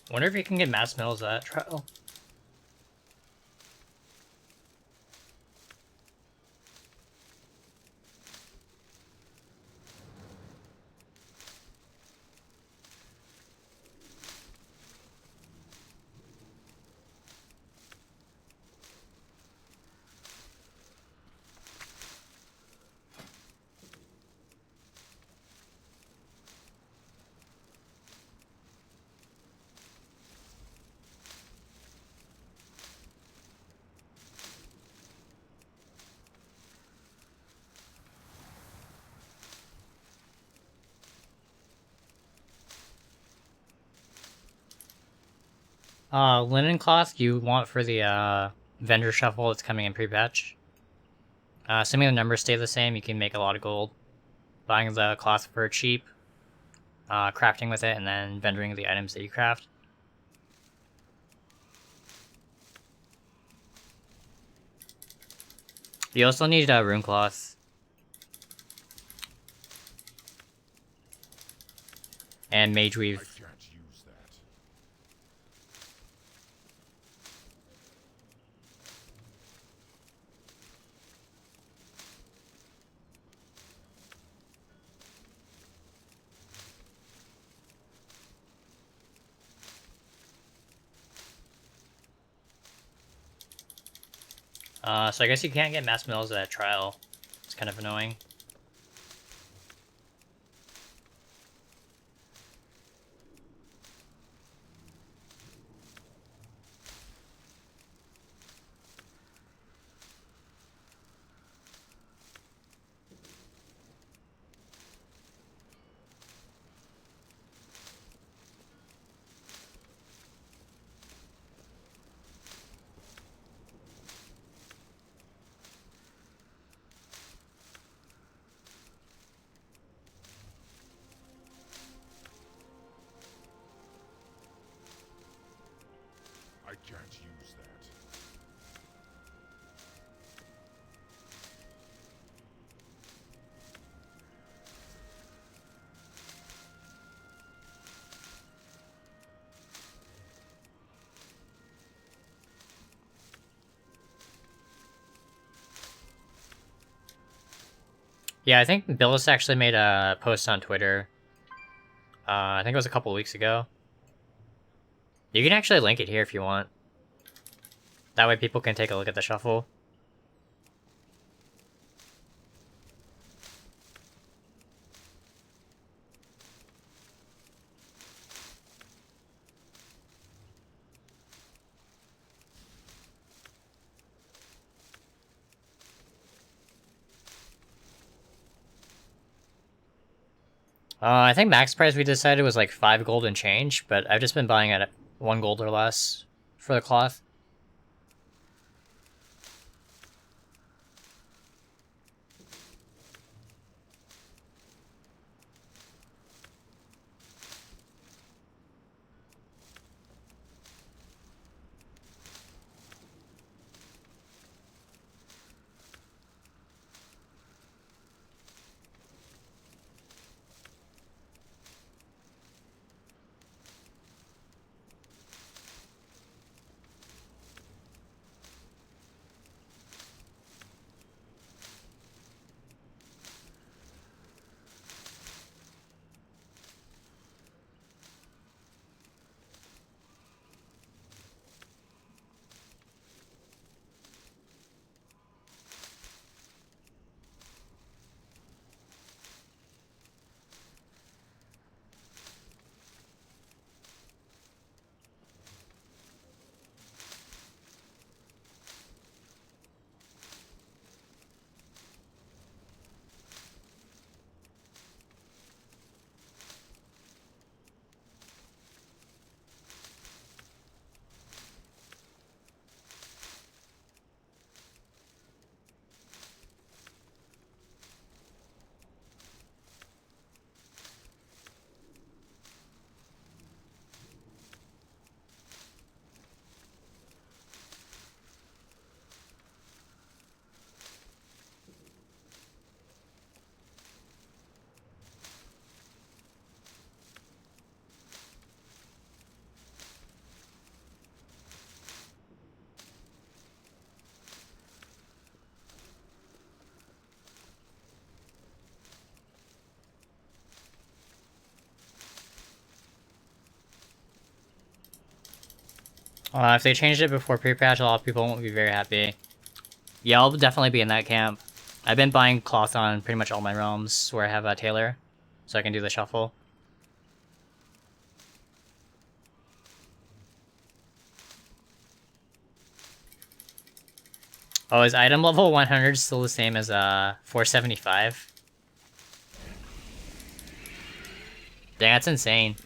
Wonder if you can get mass metals at that trial. Linen cloth you want for the vendor shuffle that's coming in pre-patch. Assuming the numbers stay the same, you can make a lot of gold. Buying the cloth for cheap, crafting with it, and then vendoring the items that you craft. You also need rune cloth. And mage weave. I can't use that. So I guess you can't get mass metals at a trial. It's kind of annoying. I can't use that. Yeah, I think Billis actually made a post on Twitter. I think it was a couple weeks ago. You can actually link it here if you want. That way people can take a look at the shuffle. I think max price we decided was like 5 gold and change, but I've just been buying at 1 gold or less for the cloth. If they changed it before pre-patch, a lot of people won't be very happy. Yeah, I'll definitely be in that camp. I've been buying cloth on pretty much all my realms where I have a Tailor, so I can do the shuffle. Oh, is item level 100 still the same as 475? Dang, that's insane.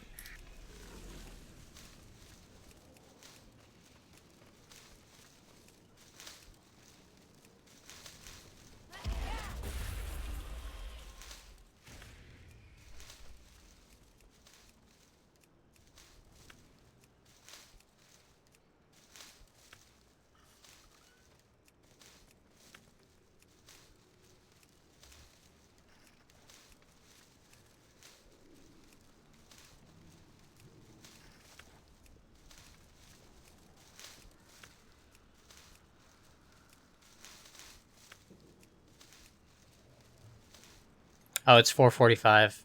Oh, it's 445.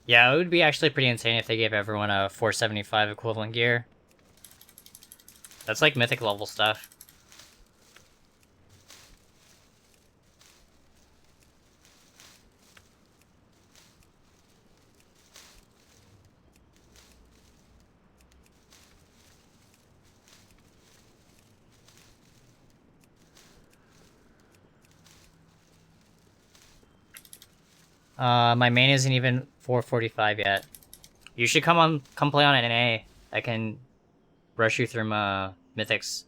Yeah, it would be actually pretty insane if they gave everyone a 475 equivalent gear. That's like mythic level stuff. My main isn't even 445 yet. You should come play on NA. I can rush you through my mythics.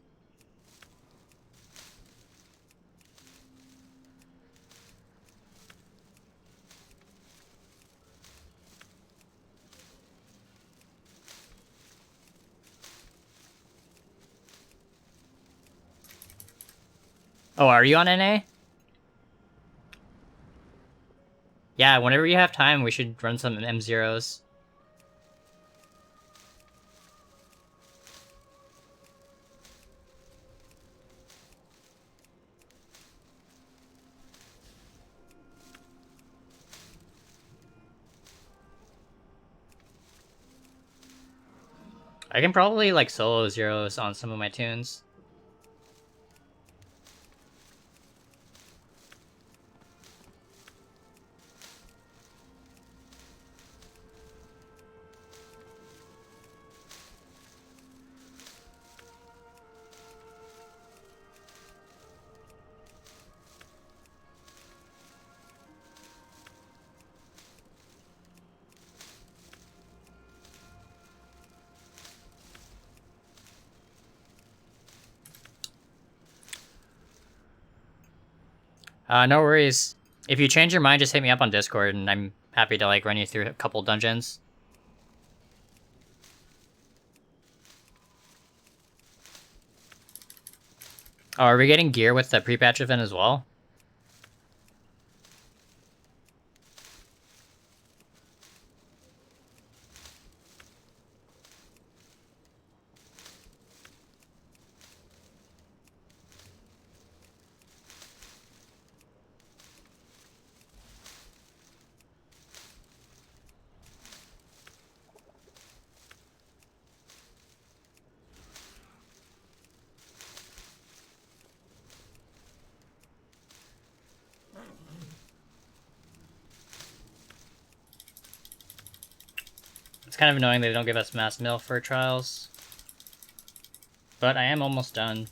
Oh, are you on NA? Yeah, whenever you have time, we should run some M0s. I can probably like solo zeros on some of my tunes. No worries. If you change your mind, just hit me up on Discord, and I'm happy to like run you through a couple dungeons. Oh, are we getting gear with the pre-patch event as well? It's kind of annoying they don't give us mass mill for trials. But I am almost done.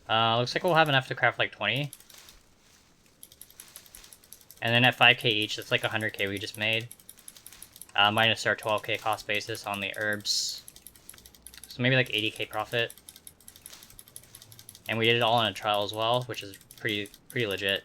Looks like we'll have enough to craft like 20. And then at 5k each, that's like 100k we just made. Minus our 12k cost basis on the herbs. So maybe like 80k profit. And we did it all on a trial as well, which is pretty legit.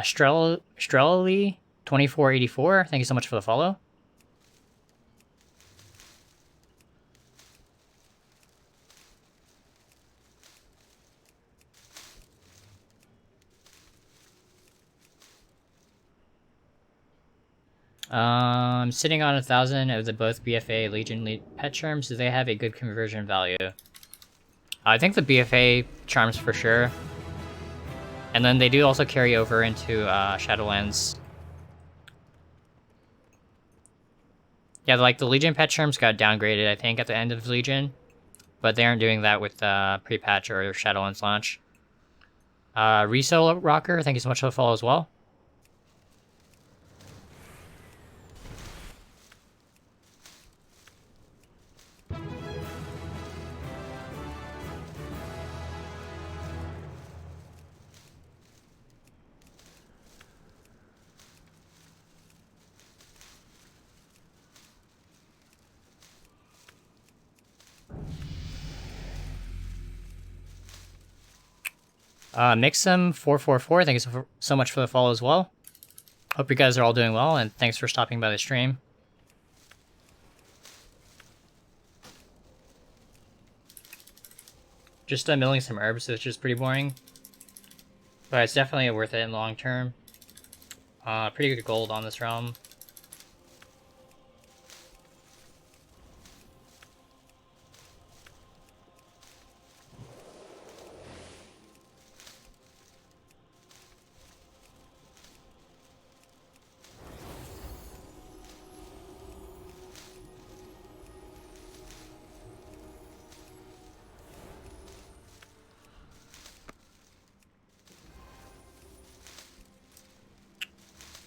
Strelly 2484, thank you so much for the follow. I'm sitting on 1,000 of the both BFA Legion pet charms. Do they have a good conversion value? I think the BFA charms for sure. And then they do also carry over into Shadowlands. Yeah, like the Legion pet charms got downgraded, I think, at the end of Legion. But they aren't doing that with pre-patch or Shadowlands launch. Reso Rocker, thank you so much for the follow as well. Mixum444, thank you so much for the follow as well. Hope you guys are all doing well, and thanks for stopping by the stream. Just milling some herbs, which is pretty boring. But it's definitely worth it in the long term. Pretty good gold on this realm.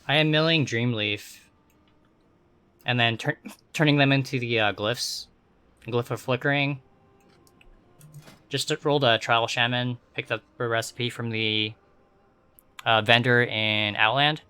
I am milling Dreamleaf, and then turning them into the glyphs. Glyph of Flickering. Just rolled a Trial Shaman, picked up a recipe from the vendor in Outland.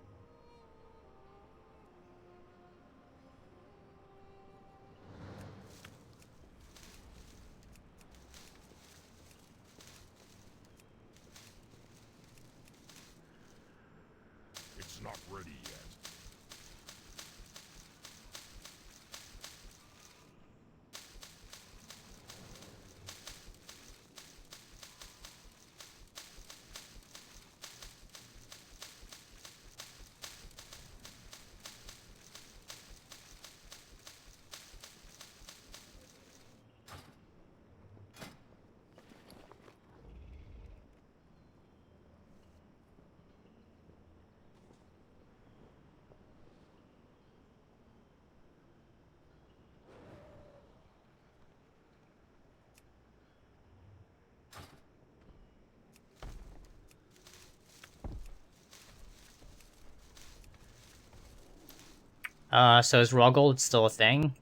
So is raw gold still a thing?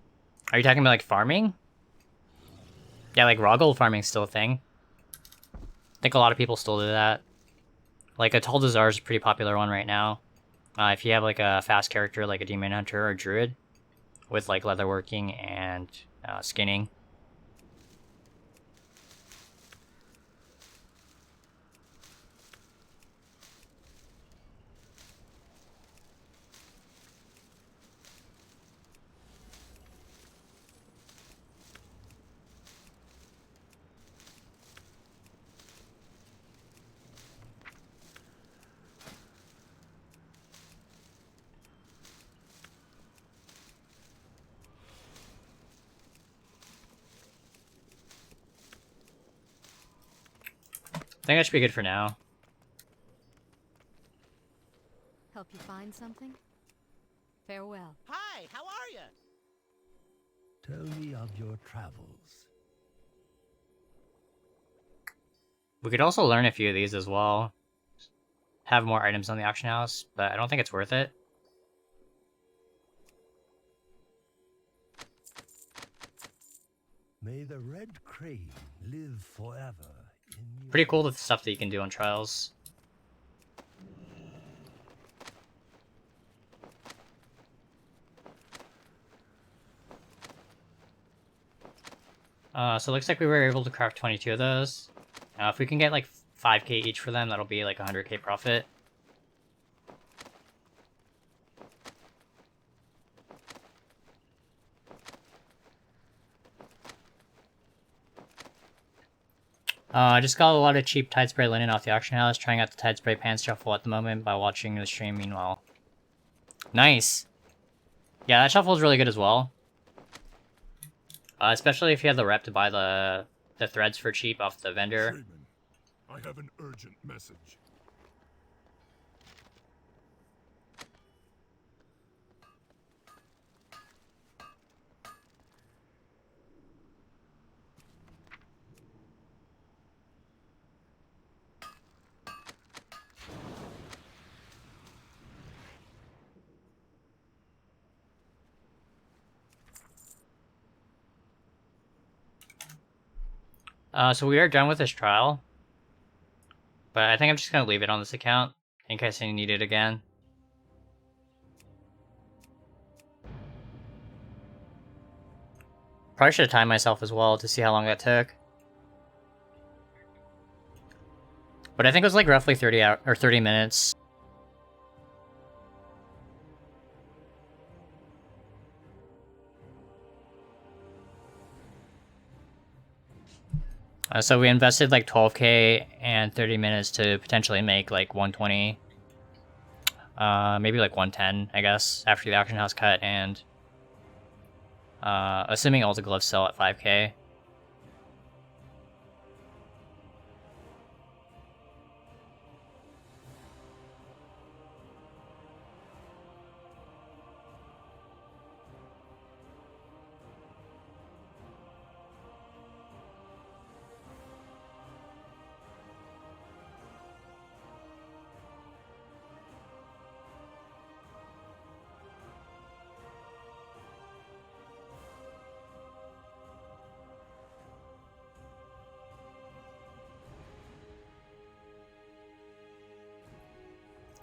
Are you talking about like farming? Yeah, like raw gold farming is still a thing. I think a lot of people still do that. Like a Tuldazar is a pretty popular one right now. If you have like a fast character like a demon hunter or a druid with like leatherworking and skinning. I think that should be good for now. Help you find something? Farewell. Hi, how are you? Tell me of your travels. We could also learn a few of these as well. Have more items on the auction house, but I don't think it's worth it. May the red crane live forever in your... Pretty cool the stuff that you can do on trials. So it looks like we were able to craft 22 of those. If we can get like 5k each for them, that'll be like 100k profit. I just got a lot of cheap Tide Spray linen off the auction house, trying out the Tide Spray pants shuffle at the moment by watching the stream meanwhile. Nice! Yeah, that shuffle is really good as well. Especially if you have the rep to buy the threads for cheap off the vendor. Shaman, I have an urgent message. So we are done with this trial. But I think I'm just gonna leave it on this account, in case I need it again. Probably should have timed myself as well to see how long that took. But I think it was like roughly 30 minutes. So we invested like 12k and 30 minutes to potentially make like 120. Maybe like 110, I guess, after the auction house cut, and assuming all the gloves sell at 5k.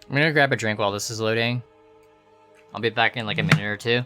I'm gonna grab a drink while this is loading. I'll be back in like a minute or two.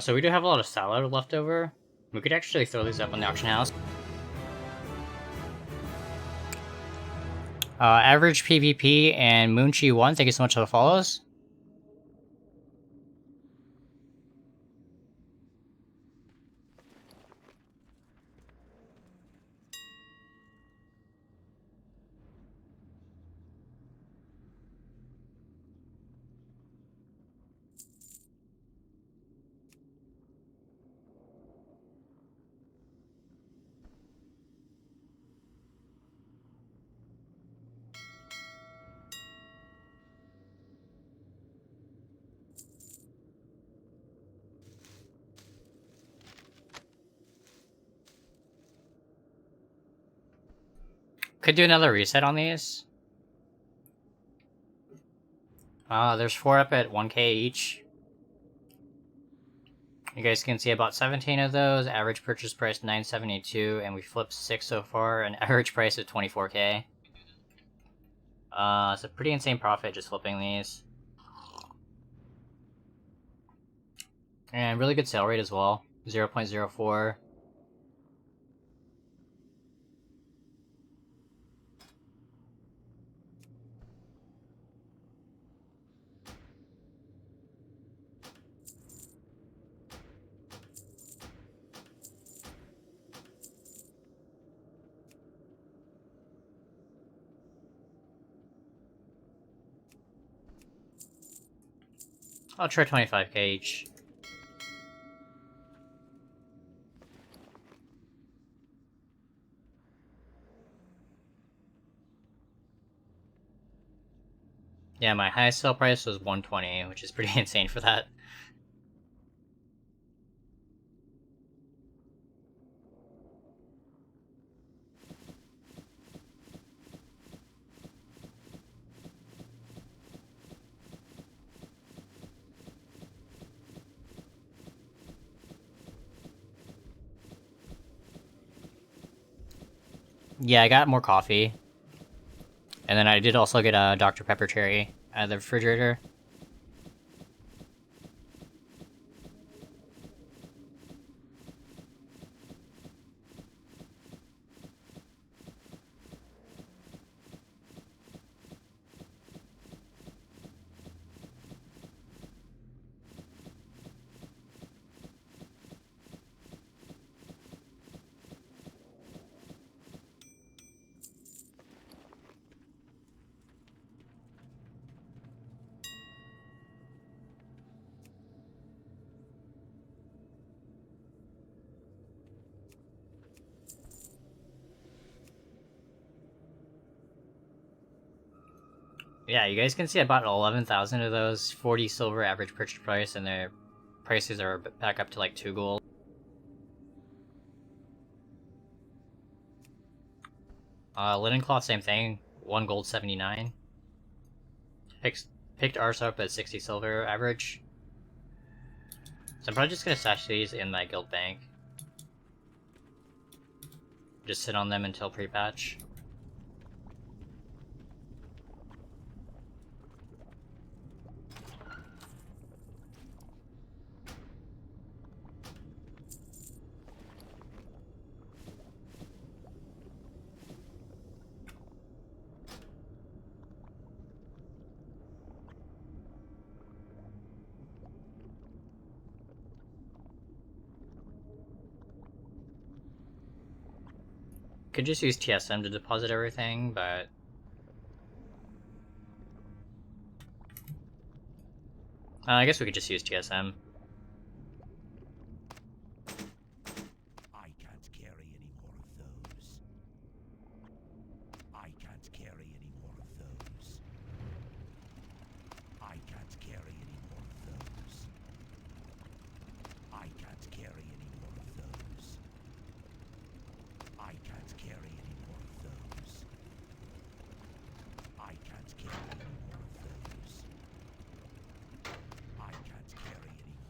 So we do have a lot of salad left over. We could actually throw these up on the auction house. Average PvP and Moonchi1, thank you so much for the follows. Could do another reset on these. There's 4 up at 1k each. You guys can see about 17 of those, average purchase price 972, and we flipped 6 so far, an average price of 24k. It's a pretty insane profit just flipping these. And really good sale rate as well, 0.04. I'll try 25k each. Yeah, my highest sale price was 120, which is pretty insane for that. Yeah, I got more coffee. And then I did also get a Dr. Pepper cherry out of the refrigerator. Yeah, you guys can see I bought 11,000 of those, 40 silver average purchase price, and their prices are back up to like 2 gold. Linen cloth, same thing, 1 gold 79. Picked ours up at 60 silver average. So I'm probably just gonna stash these in my guild bank. Just sit on them until pre-patch. Could just use TSM to deposit everything, but I guess we could just use TSM. I can't carry any more of those. I can't carry any more of those. I can't carry any more of those. I can't carry any more of those. I can't carry any more of those. I can't carry any more of those. I can't carry any more of those.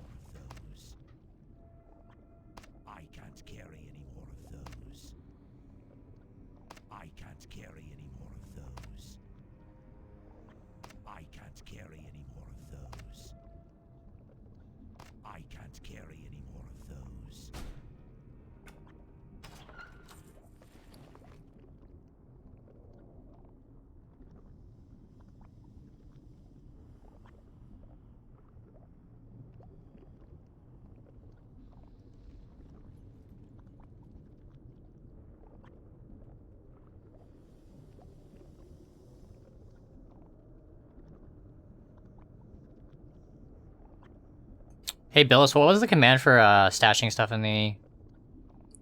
Hey Billis, what was the command for stashing stuff in the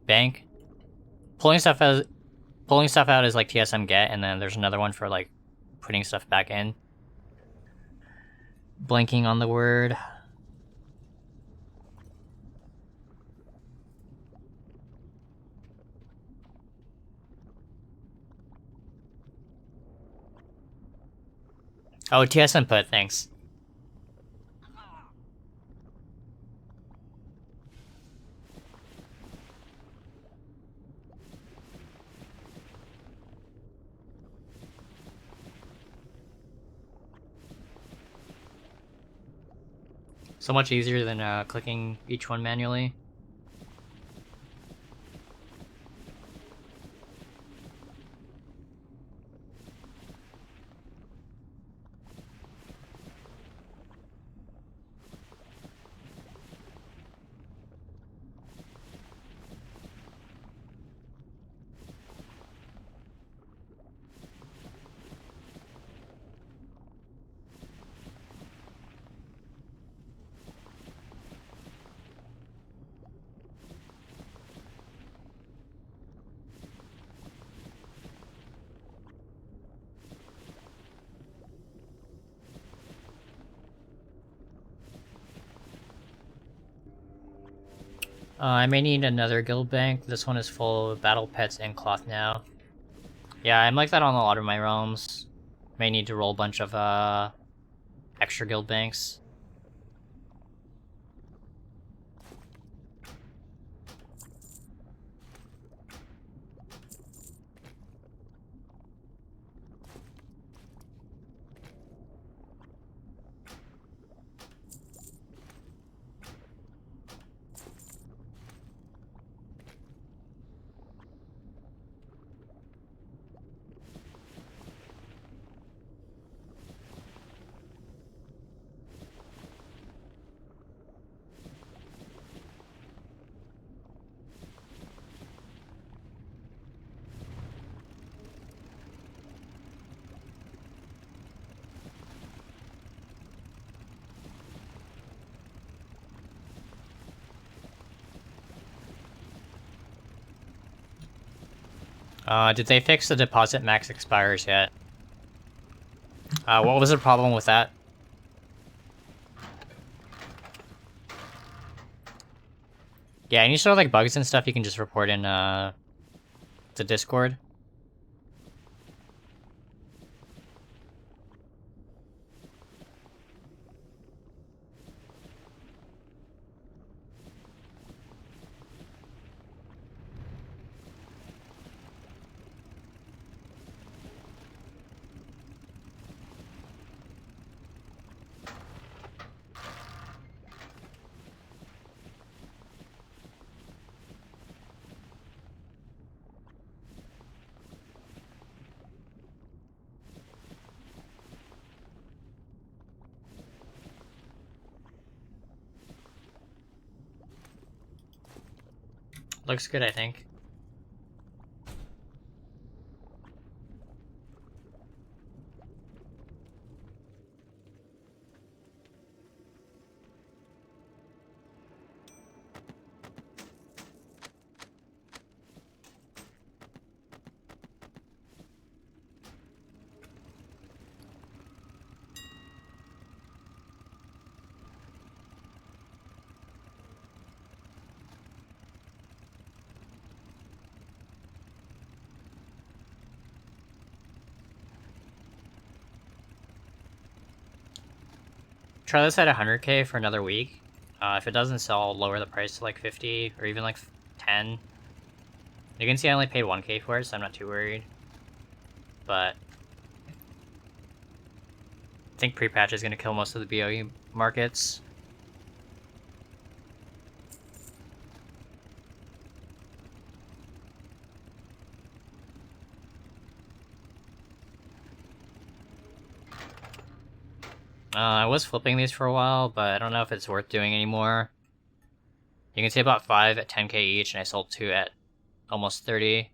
bank? Pulling stuff out is like TSM get, and then there's another one for like putting stuff back in. Blanking on the word. Oh, TSM put, thanks. So much easier than clicking each one manually. I may need another guild bank. This one is full of battle pets and cloth now. Yeah, I'm like that on a lot of my realms. May need to roll a bunch of extra guild banks. Did they fix the deposit max expires yet? What was the problem with that? Yeah, any sort of like bugs and stuff you can just report in the Discord. Looks good, I think. Try this at 100k for another week. If it doesn't sell, I'll lower the price to like 50 or even like 10. You can see I only paid 1k for it, so I'm not too worried. But I think pre-patch is going to kill most of the BOE markets. I was flipping these for a while, but I don't know if it's worth doing anymore. You can see about 5 at 10k each, and I sold 2 at almost 30.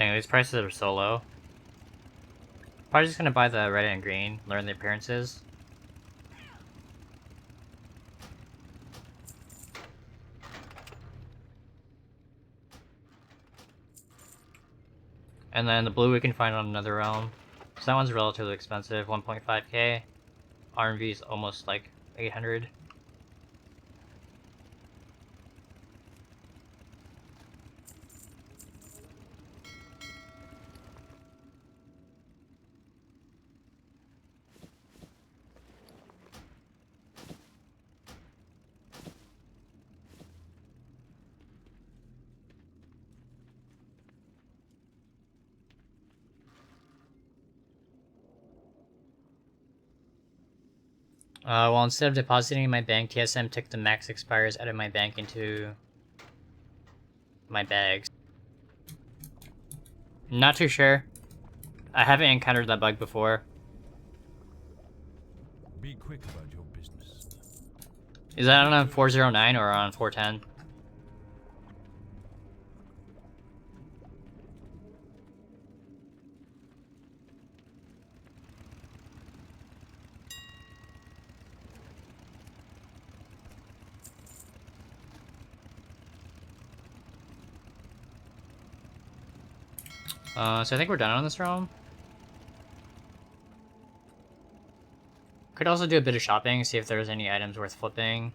Dang, these prices are so low. Probably just gonna buy the red and green, learn the appearances. And then the blue we can find on another realm. So that one's relatively expensive, 1.5k. RMV is almost like 800. Well, instead of depositing in my bank, TSM took the max expires out of my bank into my bags. Not too sure. I haven't encountered that bug before. Be quick about your business. Is that on 409 or on 410? So I think we're done on this realm. Could also do a bit of shopping, see if there's any items worth flipping.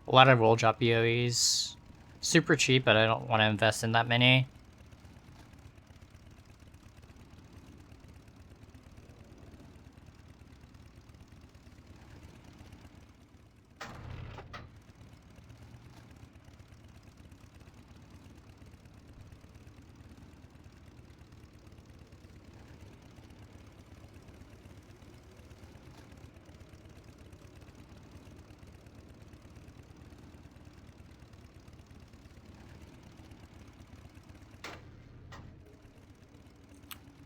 A lot of roll drop BOEs. Super cheap, but I don't want to invest in that many.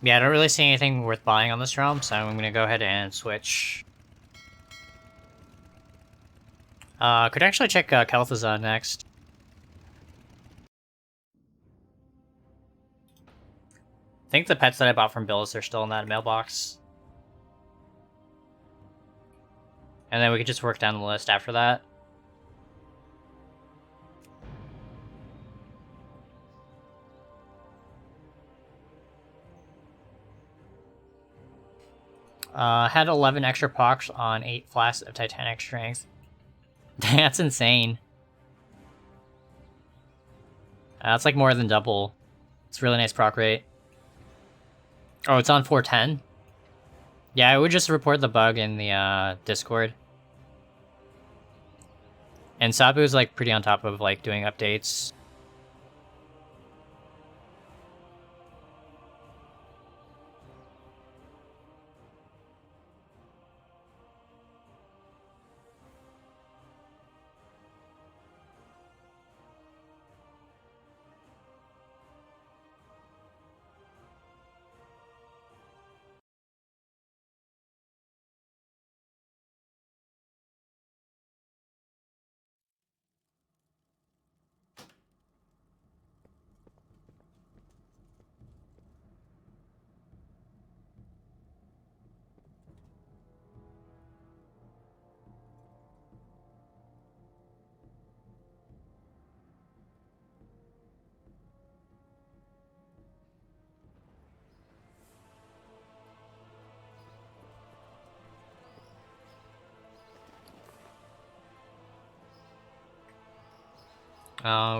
Yeah, I don't really see anything worth buying on this realm, so I'm gonna go ahead and switch. Could actually check Kel'Thuzad next. I think the pets that I bought from Billis are still in that mailbox. And then we could just work down the list after that. Had 11 extra pox on 8 flasks of Titanic Strength. That's insane. That's like more than double. It's really nice proc rate. Oh, it's on 410? Yeah, I would just report the bug in the Discord. And Sabu's like pretty on top of like doing updates.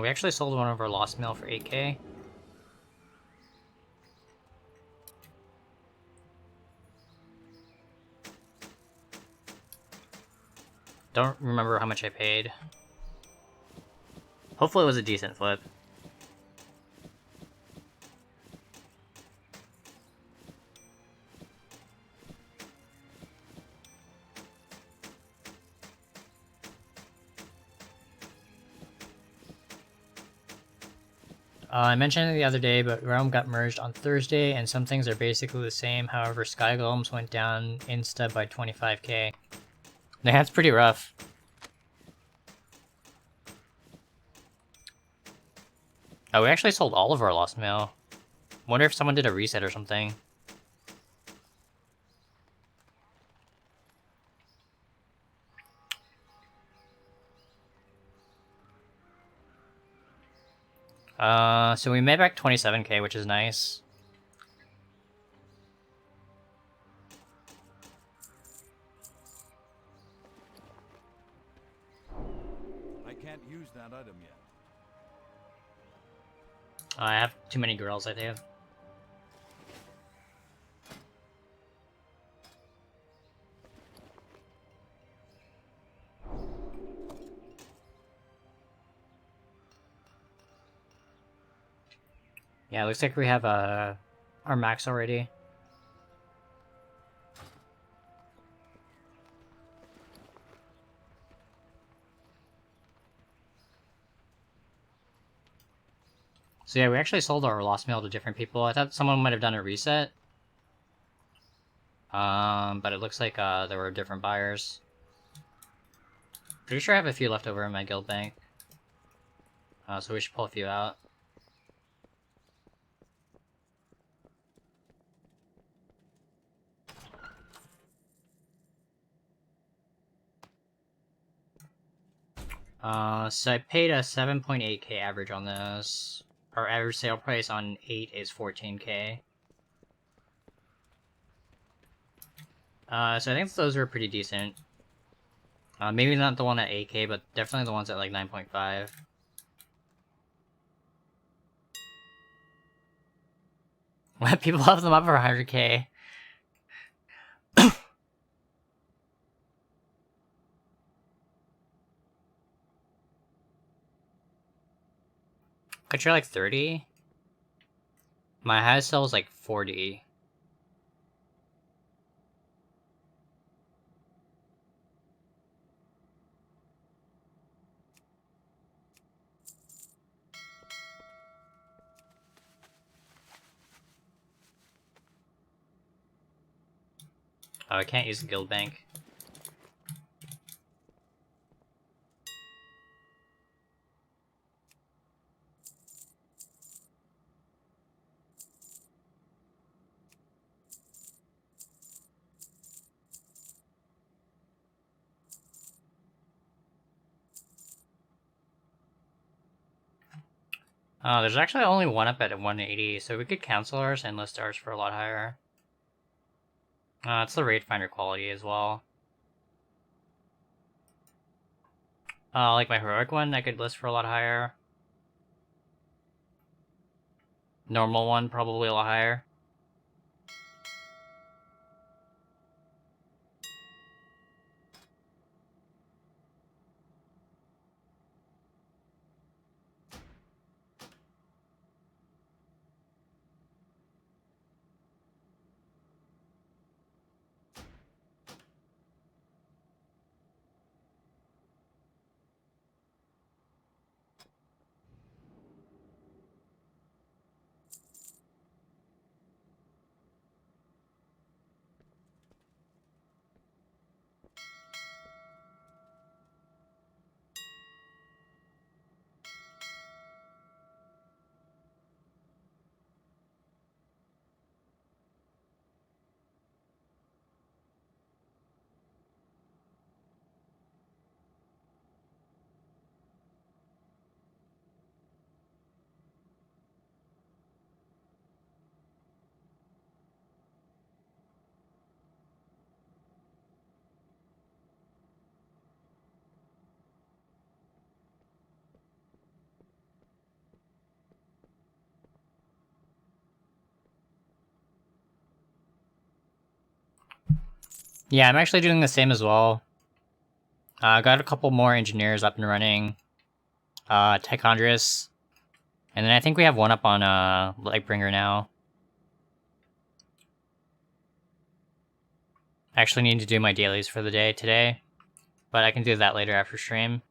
We actually sold one of our lost mail for 8k. Don't remember how much I paid. Hopefully it was a decent flip. I mentioned it the other day, but Realm got merged on Thursday, and some things are basically the same. However, Sky Golems went down insta by 25k. That's pretty rough. Oh, we actually sold all of our Lost Mail. Wonder if someone did a reset or something. So we made back 27k, which is nice. I can't use that item yet. I have too many girls, I think. Yeah, looks like we have our max already. So yeah, we actually sold our Lost Mail to different people. I thought someone might have done a reset. But it looks like there were different buyers. Pretty sure I have a few left over in my guild bank. So we should pull a few out. So I paid a 7.8k average on this. Our average sale price on 8 is 14k. So I think those were pretty decent. Maybe not the one at 8k, but definitely the ones at like 9.5. People have them up for 100k. Could you like 30? My highest sell was like 40. Oh, I can't use the guild bank. Oh, there's actually only one up at 180, so we could cancel ours and list ours for a lot higher. It's the raid finder quality as well. Like my heroic one, I could list for a lot higher. Normal one, probably a lot higher. Yeah, I'm actually doing the same as well. Got a couple more engineers up and running. Tichondrius. And then I think we have one up on Lightbringer now. I actually need to do my dailies for the day today, but I can do that later after stream.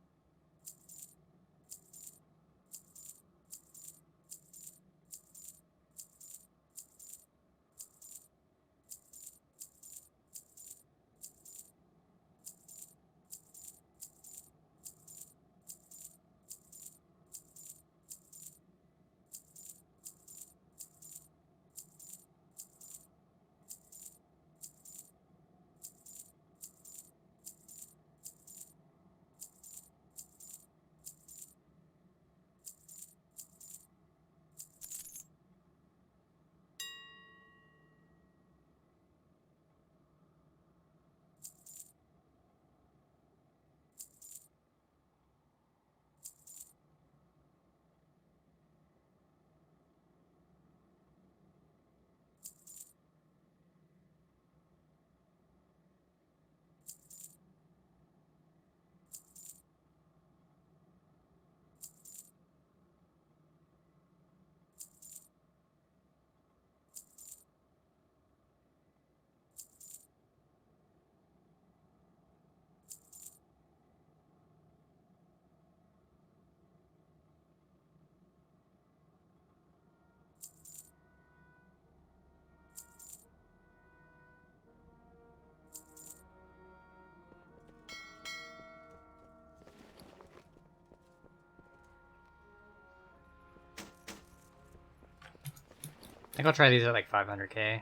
think I'll try these at like 500k. I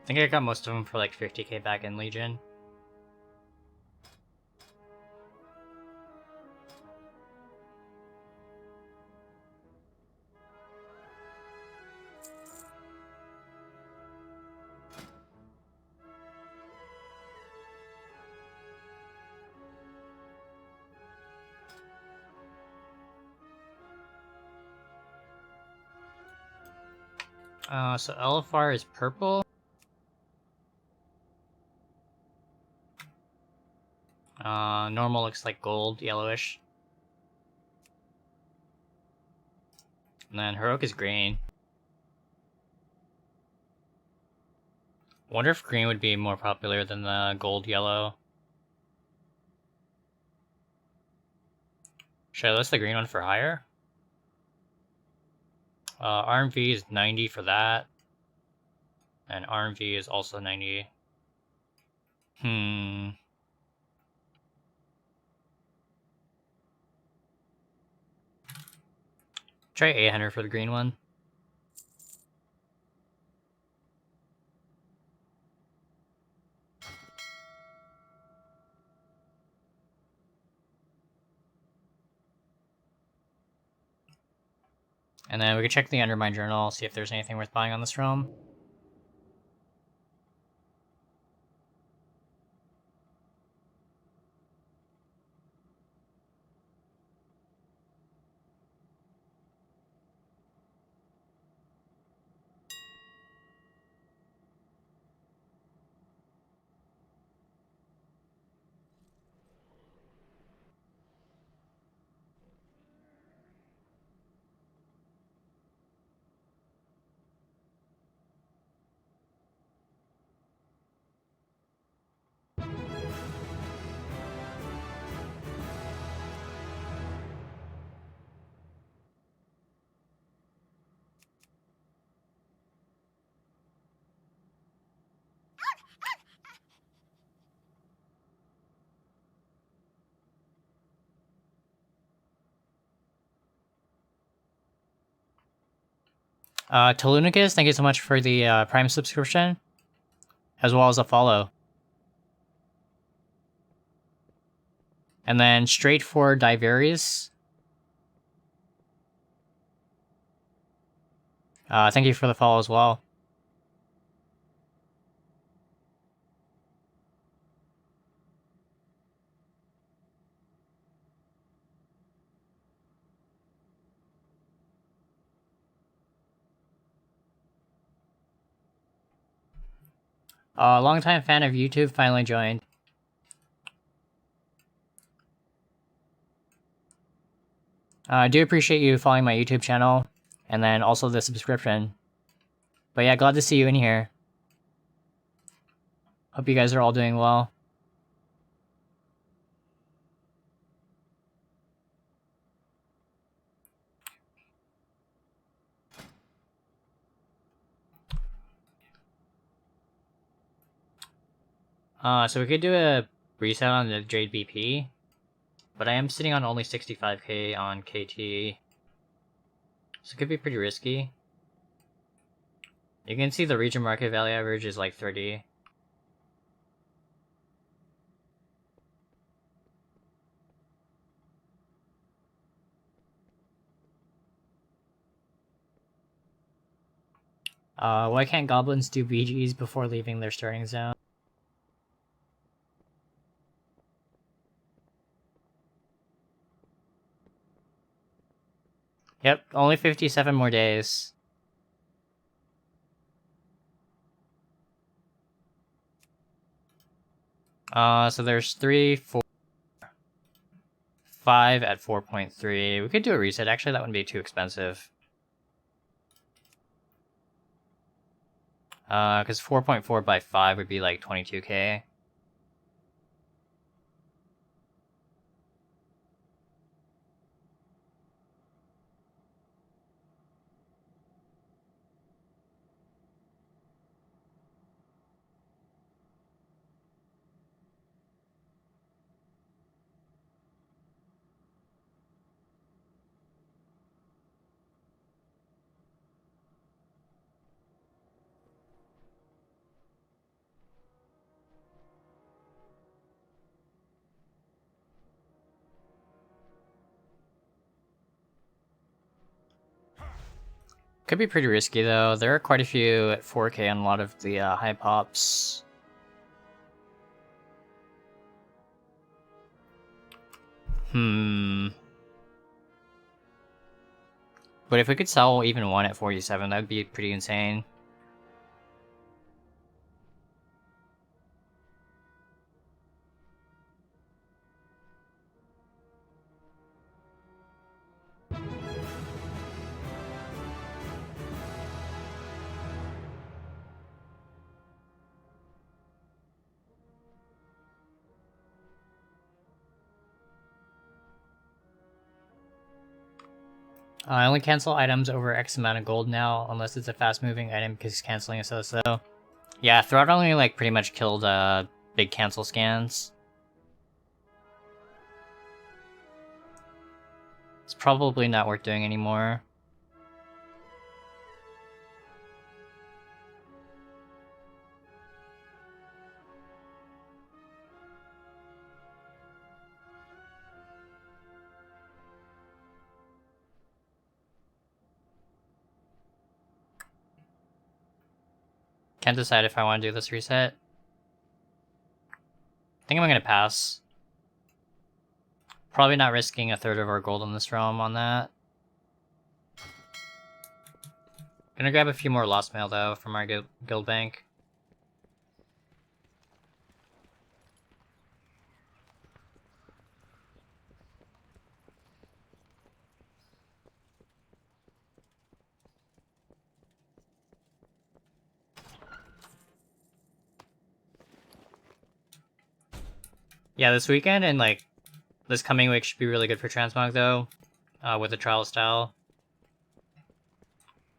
think I got most of them for like 50k back in Legion. So LFR is purple. Normal looks like gold, yellowish. And then heroic is green. Wonder if green would be more popular than the gold yellow. Should I list the green one for higher? RMV is 90 for that. And RMV is also 90. Try 800 for the green one. And then we can check the Undermine Journal, see if there's anything worth buying on this realm. Tolunicus, thank you so much for the Prime subscription, as well as a follow. And then straight for Diveris. Thank you for the follow as well. Longtime fan of YouTube finally joined. I do appreciate you following my YouTube channel, and then also the subscription. But yeah, glad to see you in here. Hope you guys are all doing well. So we could do a reset on the Jade BP, but I am sitting on only 65k on KT, so it could be pretty risky. You can see the region market value average is like 30. Why can't goblins do BGs before leaving their starting zone? Yep, only 57 more days. So there's 3, 4, 5 at 4.3. We could do a reset. Actually, that wouldn't be too expensive. Because 4.4 by 5 would be like 22k. Could be pretty risky though. There are quite a few at 4K on a lot of the high pops. But if we could sell even one at 47, that would be pretty insane. I only cancel items over X amount of gold now, unless it's a fast-moving item because canceling is so slow. Yeah, throttling like pretty much killed big cancel scans. It's probably not worth doing anymore. Can't decide if I want to do this reset. I think I'm gonna pass. Probably not risking a third of our gold in this realm on that. Gonna grab a few more lost mail though from our guild bank. Yeah, this weekend and like this coming week should be really good for transmog though, with the trial style.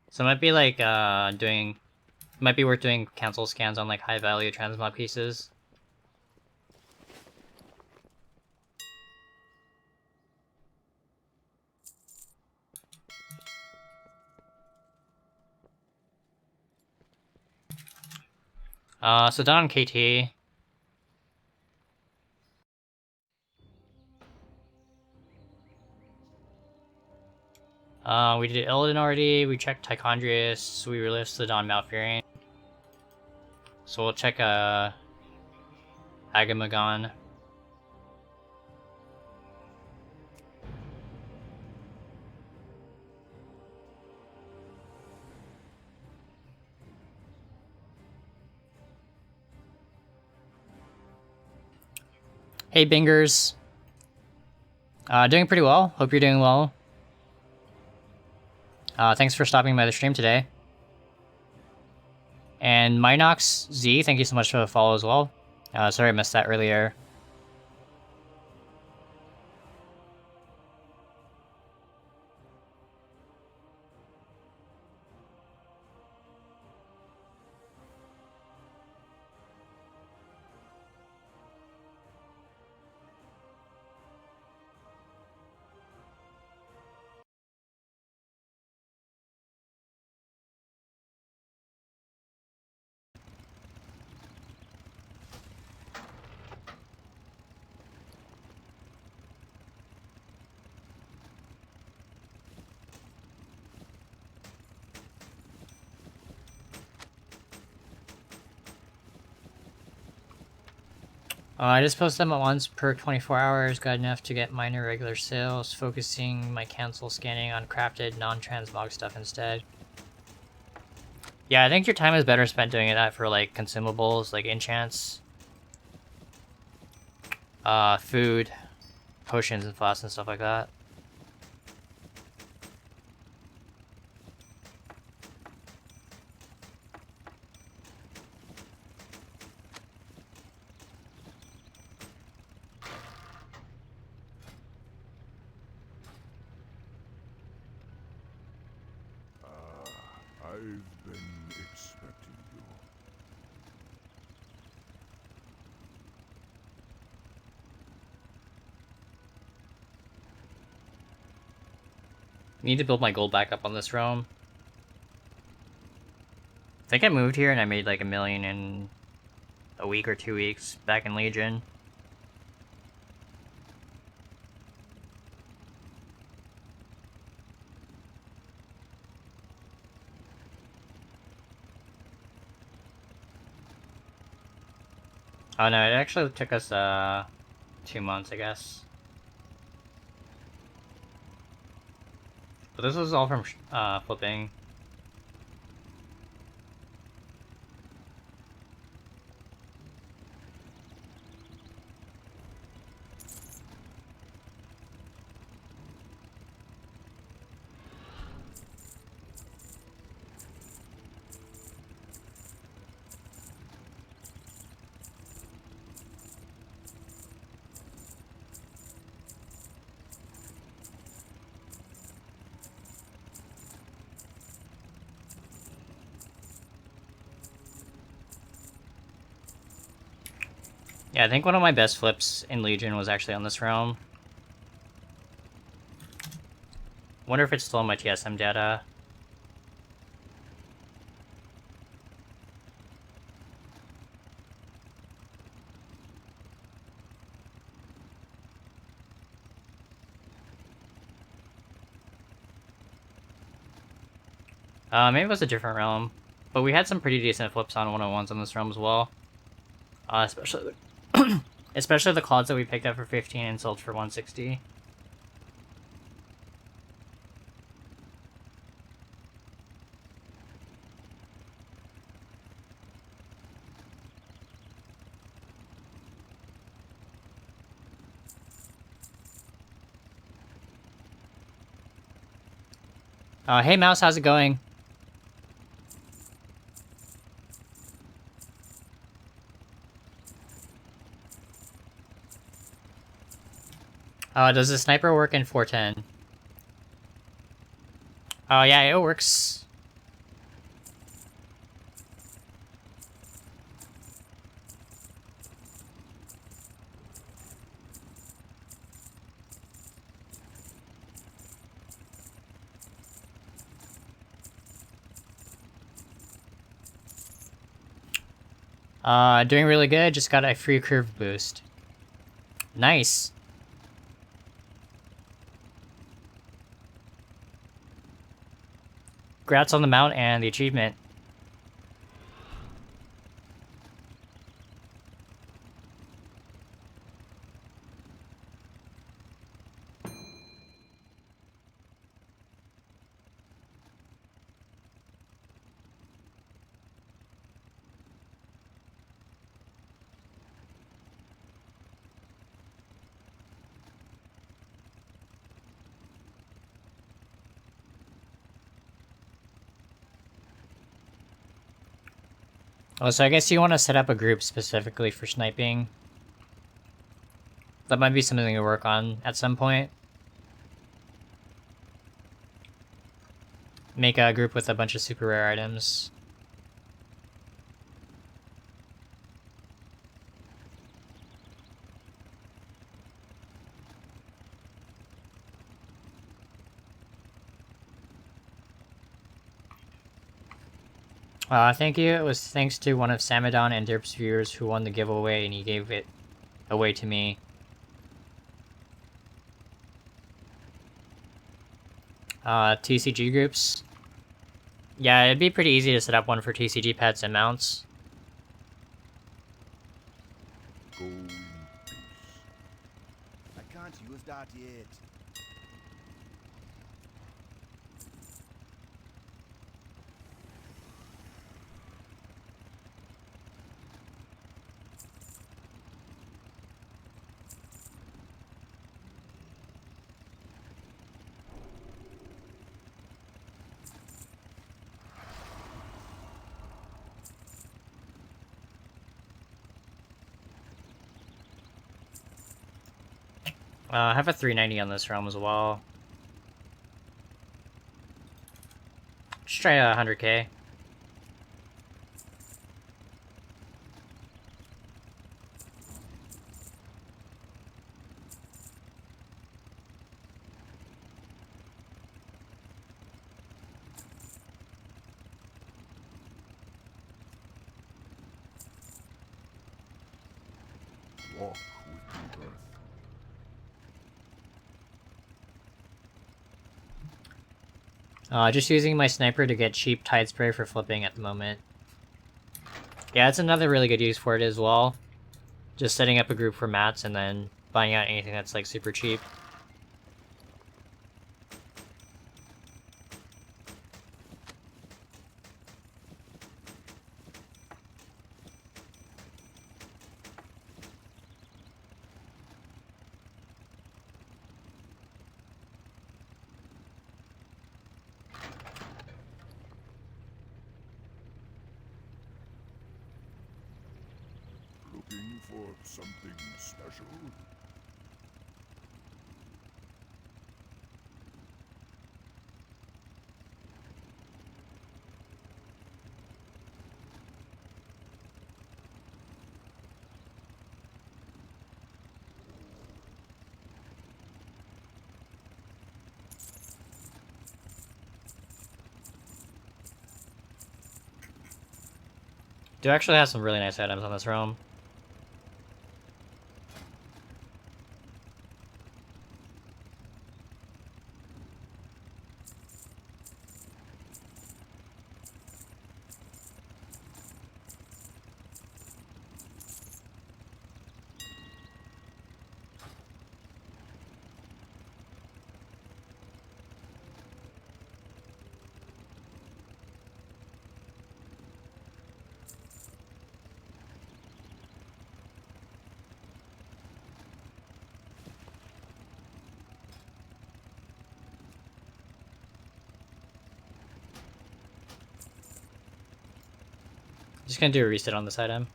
So it might be like might be worth doing cancel scans on like high value transmog pieces. So done on KT. We did Illidan already, we checked Tichondrius, we relisted on Malfurion. So we'll check Agamagon. Hey Bingers. Doing pretty well, hope you're doing well. Thanks for stopping by the stream today. And Minox Z, thank you so much for the follow as well. Sorry I missed that earlier. I just post them at once per 24 hours, got enough to get minor regular sales, focusing my cancel scanning on crafted non-transmog stuff instead. Yeah, I think your time is better spent doing that for like consumables, like enchants, food, potions and flasks and stuff like that. I've been expecting you. Need to build my gold back up on this realm. I think I moved here and I made like $1 million in a week or 2 weeks back in Legion. Oh no, it actually took us 2 months, I guess. But this was all from flipping. Yeah, I think one of my best flips in Legion was actually on this realm. Wonder if it's still in my TSM data. Maybe it was a different realm. But we had some pretty decent flips on 101s on this realm as well. Especially the especially the clouds that we picked up for 15 and sold for 160. Hey Mouse, how's it going? Does the sniper work in 410? Oh yeah, it works. Doing really good, just got a free curve boost. Nice. Congrats on the mount and the achievement. Oh, so I guess you want to set up a group specifically for sniping. That might be something to work on at some point. Make a group with a bunch of super rare items. Thank you. It was thanks to one of Samadon and Derp's viewers who won the giveaway, and he gave it away to me. TCG groups. Yeah, it'd be pretty easy to set up one for TCG pets and mounts. Go in peace. I can't use that yet. I have a 390 on this realm as well. Just try 100k. Walk with the earth. Just using my sniper to get cheap tide spray for flipping at the moment. Yeah, that's another really good use for it as well. Just setting up a group for mats and then buying out anything that's like super cheap. Looking for something special? Do actually have some really nice items on this realm. Just gonna do a reset on this item.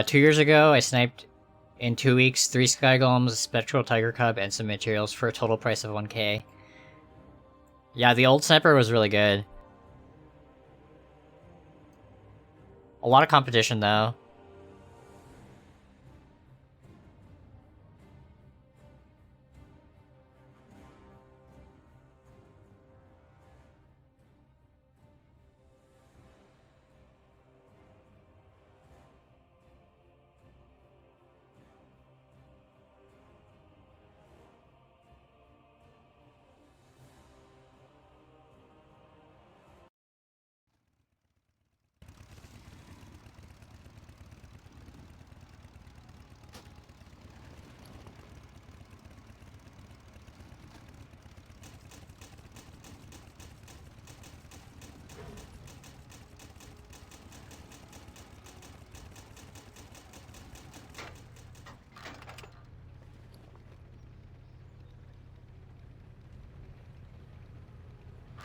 Two years ago, I sniped in 2 weeks 3 Sky Golems, a Spectral Tiger Cub, and some materials for a total price of 1k. Yeah, the old sniper was really good. A lot of competition, though.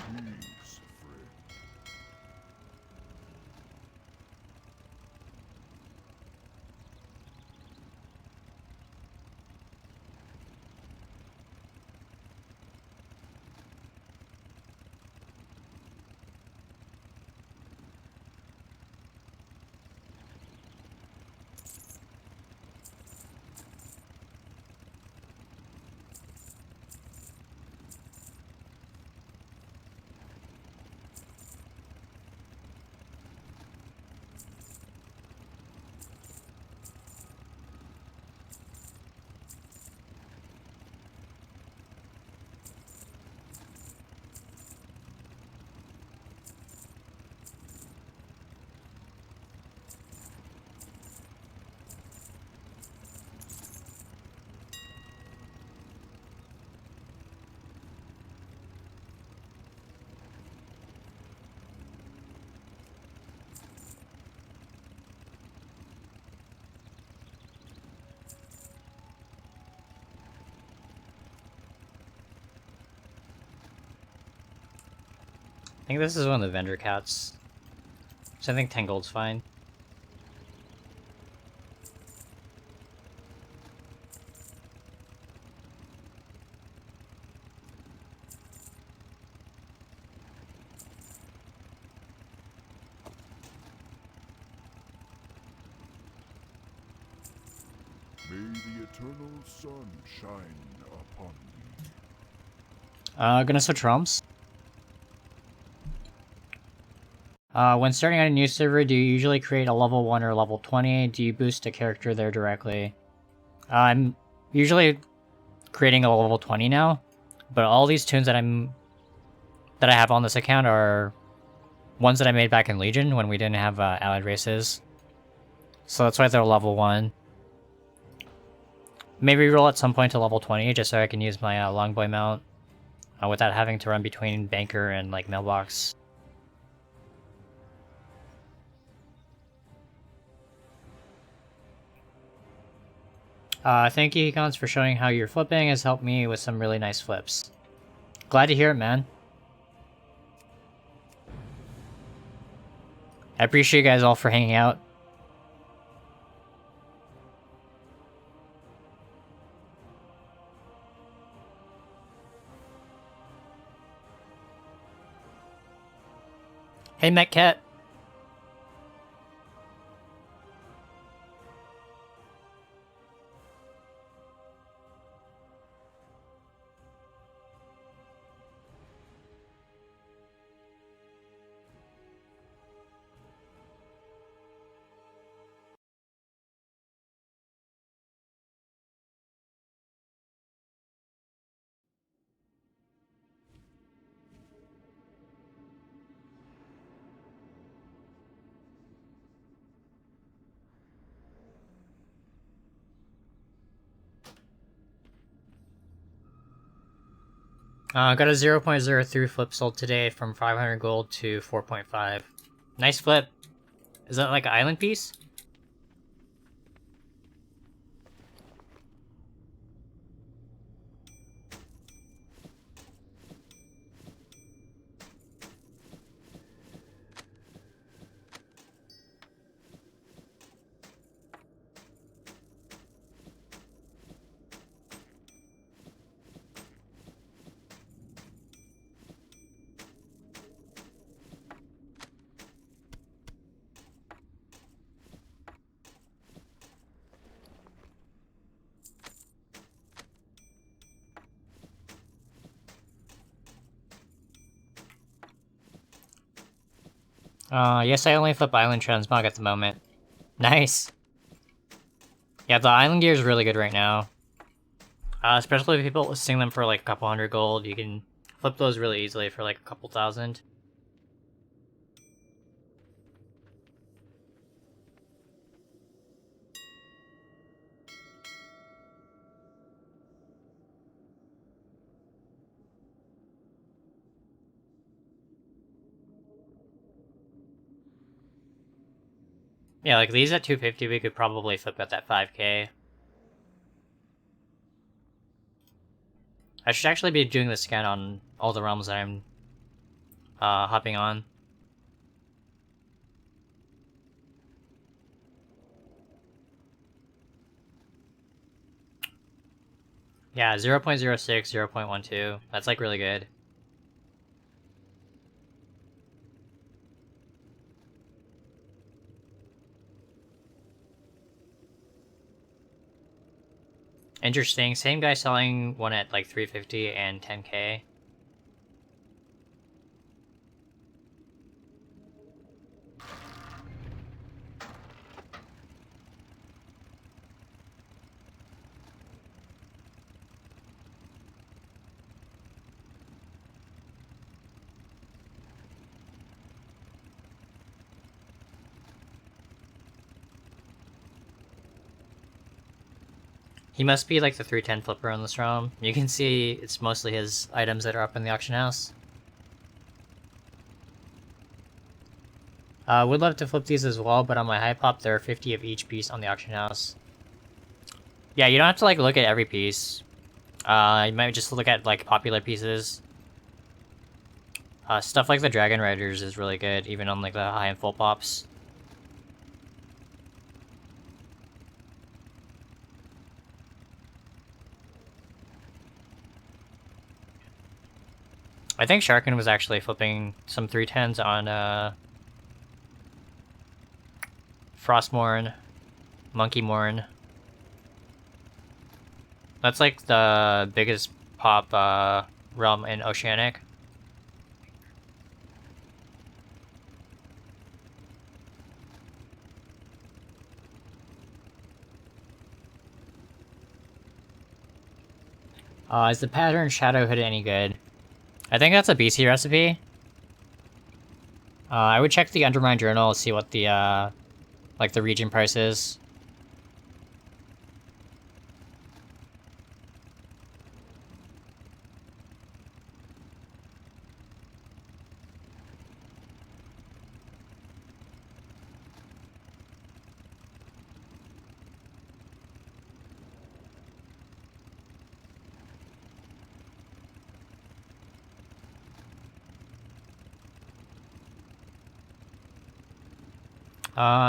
Please, friend. I think this is one of the vendor cats. So I think 10 gold's fine. May the eternal sun shine upon me. Gonna switch realms. When starting on a new server, do you usually create a level 1 or level 20? Do you boost a character there directly? I'm usually creating a level 20 now, but all these tunes that I have on this account are ones that I made back in Legion when we didn't have allied races. So that's why they're level 1. Maybe roll at some point to level 20 just so I can use my Longboy mount without having to run between Banker and like Mailbox. Thank you, Econs, for showing how your flipping has helped me with some really nice flips. Glad to hear it, man. I appreciate you guys all for hanging out. Hey, Metcat. Got a 0.03 flip sold today from 500 gold to 4.5. Nice flip. Is that like an island piece? Yes, I only flip island transmog at the moment. Nice! Yeah, the island gear is really good right now. Especially if people listing them for like a couple hundred gold, you can flip those really easily for like a couple thousand. Yeah, like these at 250 we could probably flip at that 5k. I should actually be doing the scan on all the realms that I'm hopping on. Yeah, 0.06, 0.12. That's like really good. Interesting. Same guy selling one at like 350 and 10k. He must be like the 310 flipper on this realm. You can see it's mostly his items that are up in the auction house. Would love to flip these as well, but on my high pop there are 50 of each piece on the auction house. Yeah, you don't have to like look at every piece. You might just look at like popular pieces. Stuff like the Dragon Riders is really good, even on like the high and full pops. I think Sharkin was actually flipping some 310s on Frostmourne, Monkeymorn. That's like the biggest pop realm in Oceanic. Is the pattern Shadow Hood any good? I think that's a BC recipe. I would check the Undermine Journal to see what the like the region price is.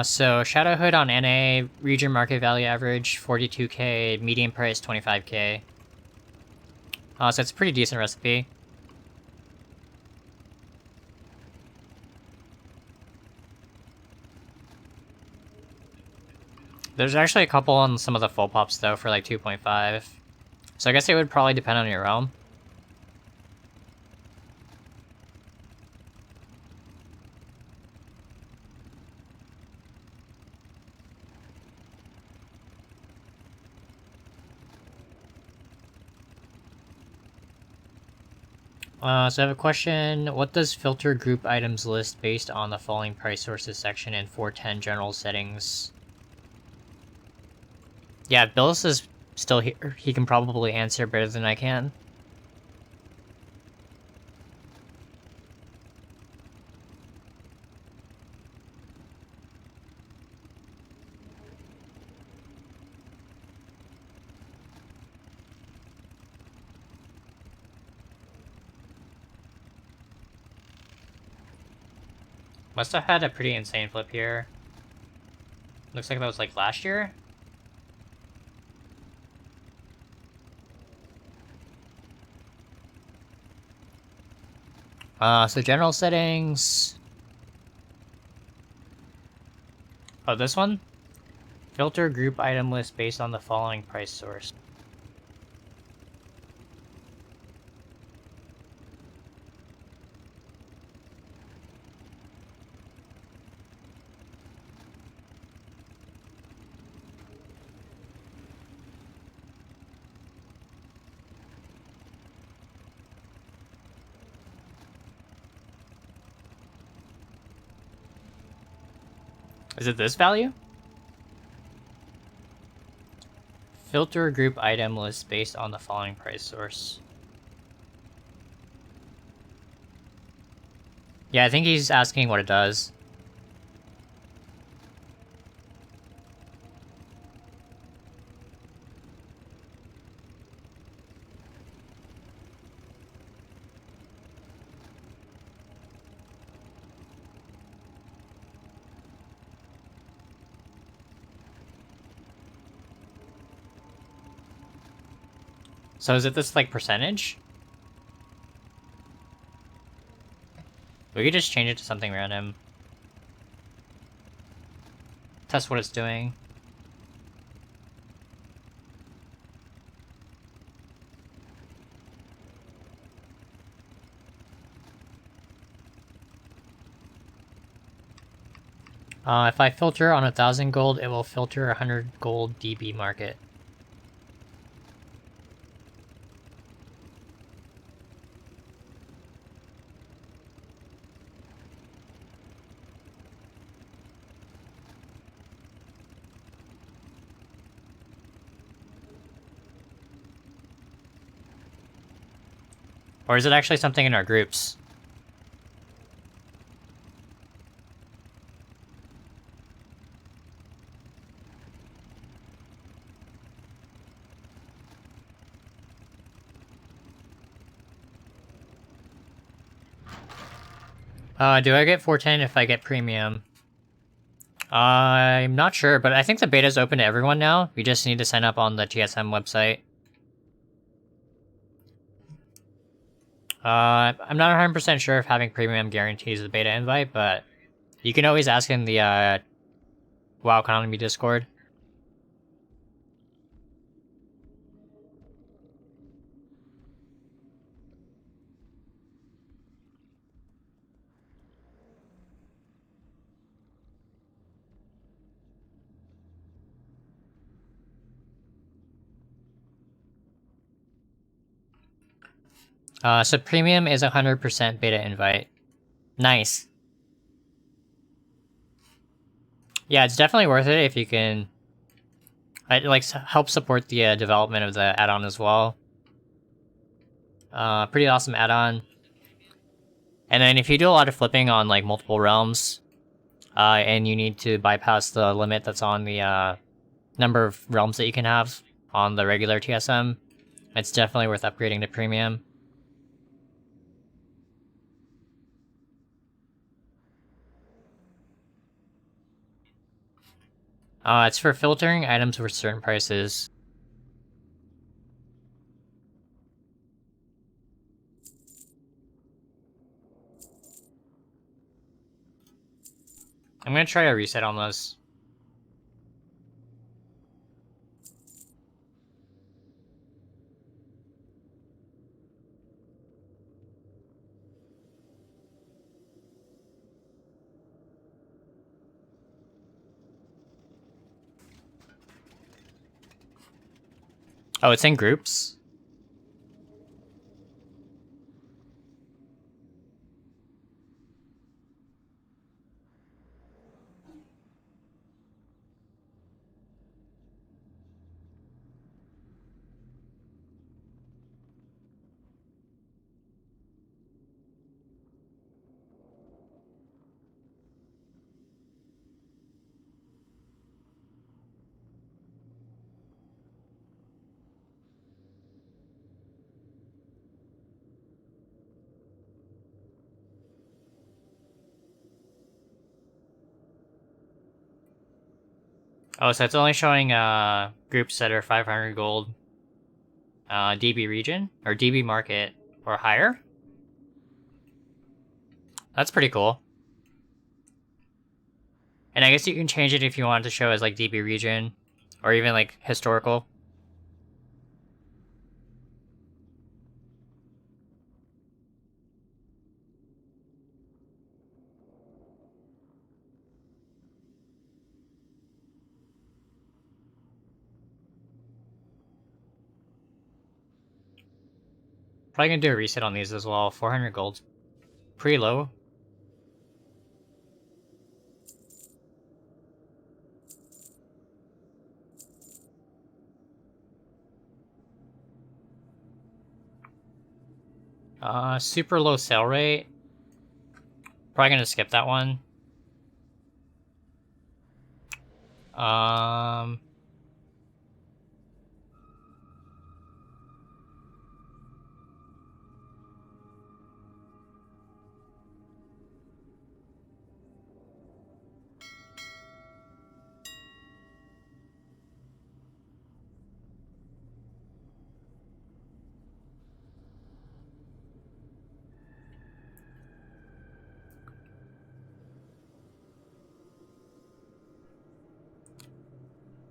So Shadow Hood on NA, region market value average 42k, median price 25k. So it's a pretty decent recipe. There's actually a couple on some of the full pops though for like 2.5. So I guess it would probably depend on your realm. So I have a question. What does filter group items list based on the following price sources section in 410 general settings? Yeah, if Billis is still here, he can probably answer better than I can. Must have had a pretty insane flip here. Looks like that was like last year. So general settings. Oh, this one? Filter group item list based on the following price source. Is it this value? Filter group item list based on the following price source. Yeah, I think he's asking what it does. So is it this, like, percentage? We could just change it to something random. Test what it's doing. If I filter on 1,000 gold, it will filter 100 gold DB market. Or is it actually something in our groups? Do I get 410 if I get premium? I'm not sure, but I think the beta's open to everyone now. We just need to sign up on the TSM website. I'm not 100% sure if having premium guarantees the beta invite, but you can always ask in the WoW Economy Discord. So premium is 100% beta invite. Nice. Yeah, it's definitely worth it if you can. It like help support the development of the add-on as well. Pretty awesome add-on. And then if you do a lot of flipping on like multiple realms, and you need to bypass the limit that's on the number of realms that you can have on the regular TSM, it's definitely worth upgrading to premium. It's for filtering items with certain prices. I'm gonna try a reset on those. Oh, it's in groups? Oh, so it's only showing groups that are 500 gold, DB region, or DB market, or higher? That's pretty cool. And I guess you can change it if you want it to show as like DB region, or even like historical. Probably gonna do a reset on these as well. 400 gold. Pretty low. Super low sell rate. Probably gonna skip that one. Um...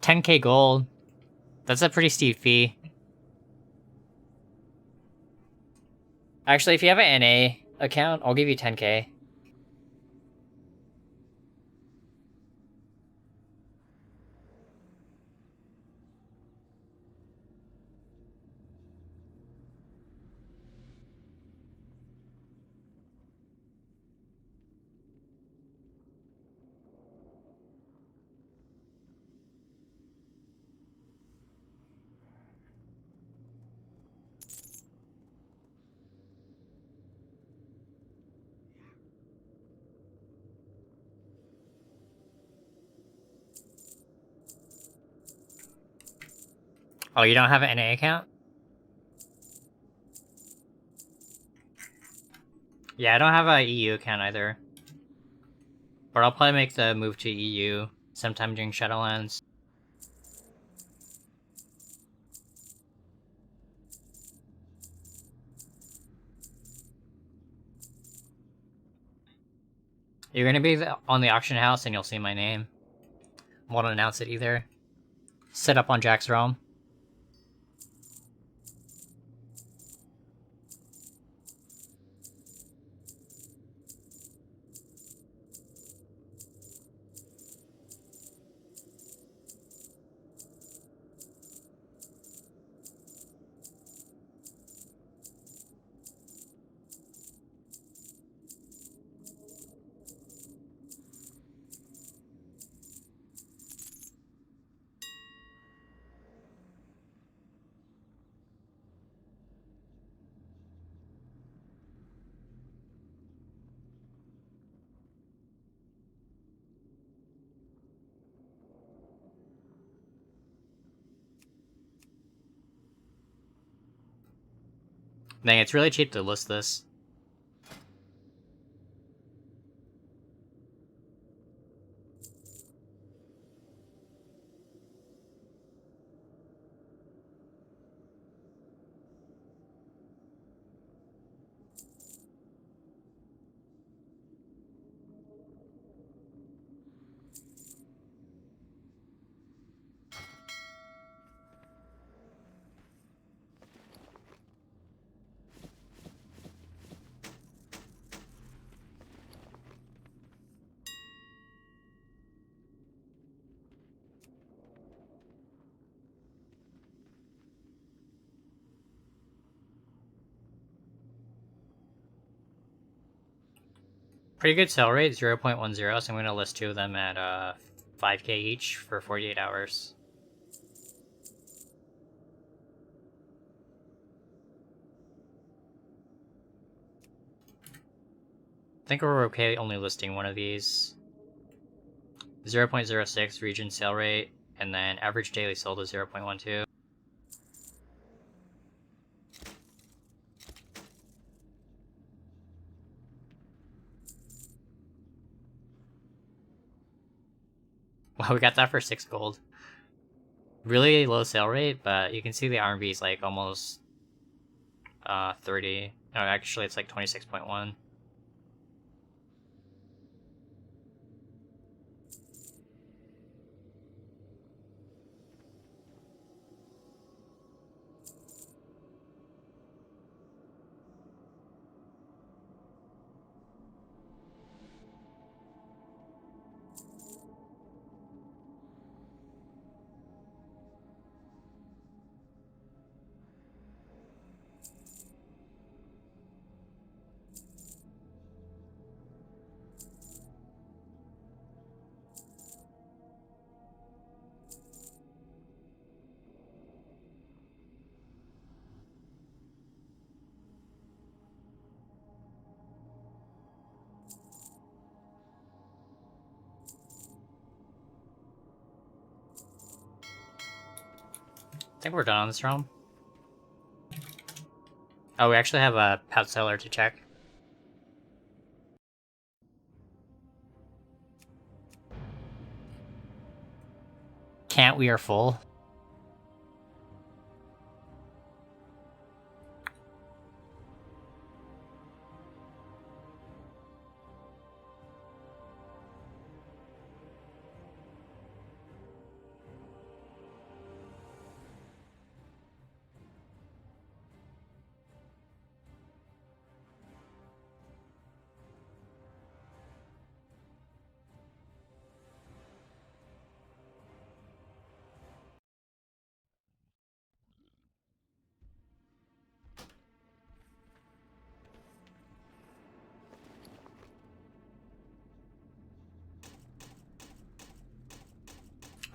10k gold. That's a pretty steep fee. Actually, if you have an NA account, I'll give you 10k. Oh, you don't have an NA account? Yeah, I don't have a EU account either. But I'll probably make the move to EU sometime during Shadowlands. You're gonna be on the auction house and you'll see my name. Won't announce it either. Set up on Jack's Realm. Dang, it's really cheap to list this. Pretty good sell rate, 0.10, so I'm going to list two of them at 5k each for 48 hours. I think we're okay only listing one of these. 0.06 region sale rate, and then average daily sold is 0.12. Wow, we got that for 6 gold. Really low sale rate, but you can see the RMB is like almost 30. No, actually it's like 26.1. I think we're done on this realm. Oh, we actually have a pouch seller to check. Can't, we are full.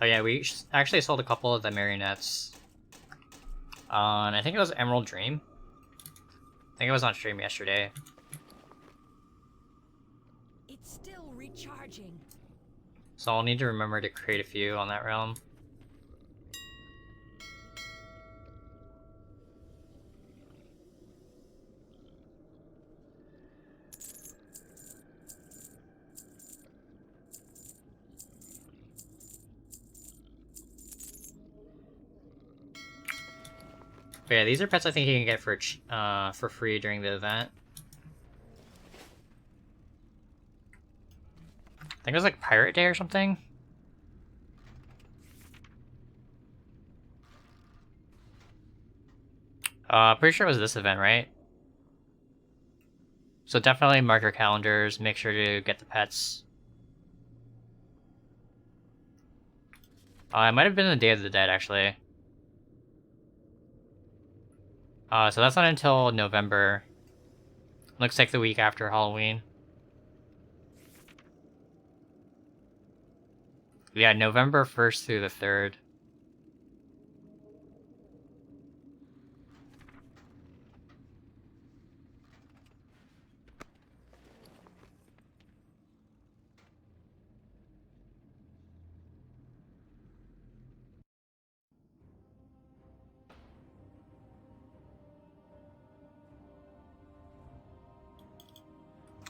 Oh yeah, we actually sold a couple of the marionettes. I think it was Emerald Dream. I think it was on stream yesterday. It's still recharging. So I'll need to remember to create a few on that realm. But yeah, these are pets I think you can get for free during the event. I think it was like Pirate Day or something. Pretty sure it was this event, right? So definitely mark your calendars, make sure to get the pets. It might have been the Day of the Dead, actually. So that's not until November. Looks like the week after Halloween. Yeah, November 1st through the 3rd.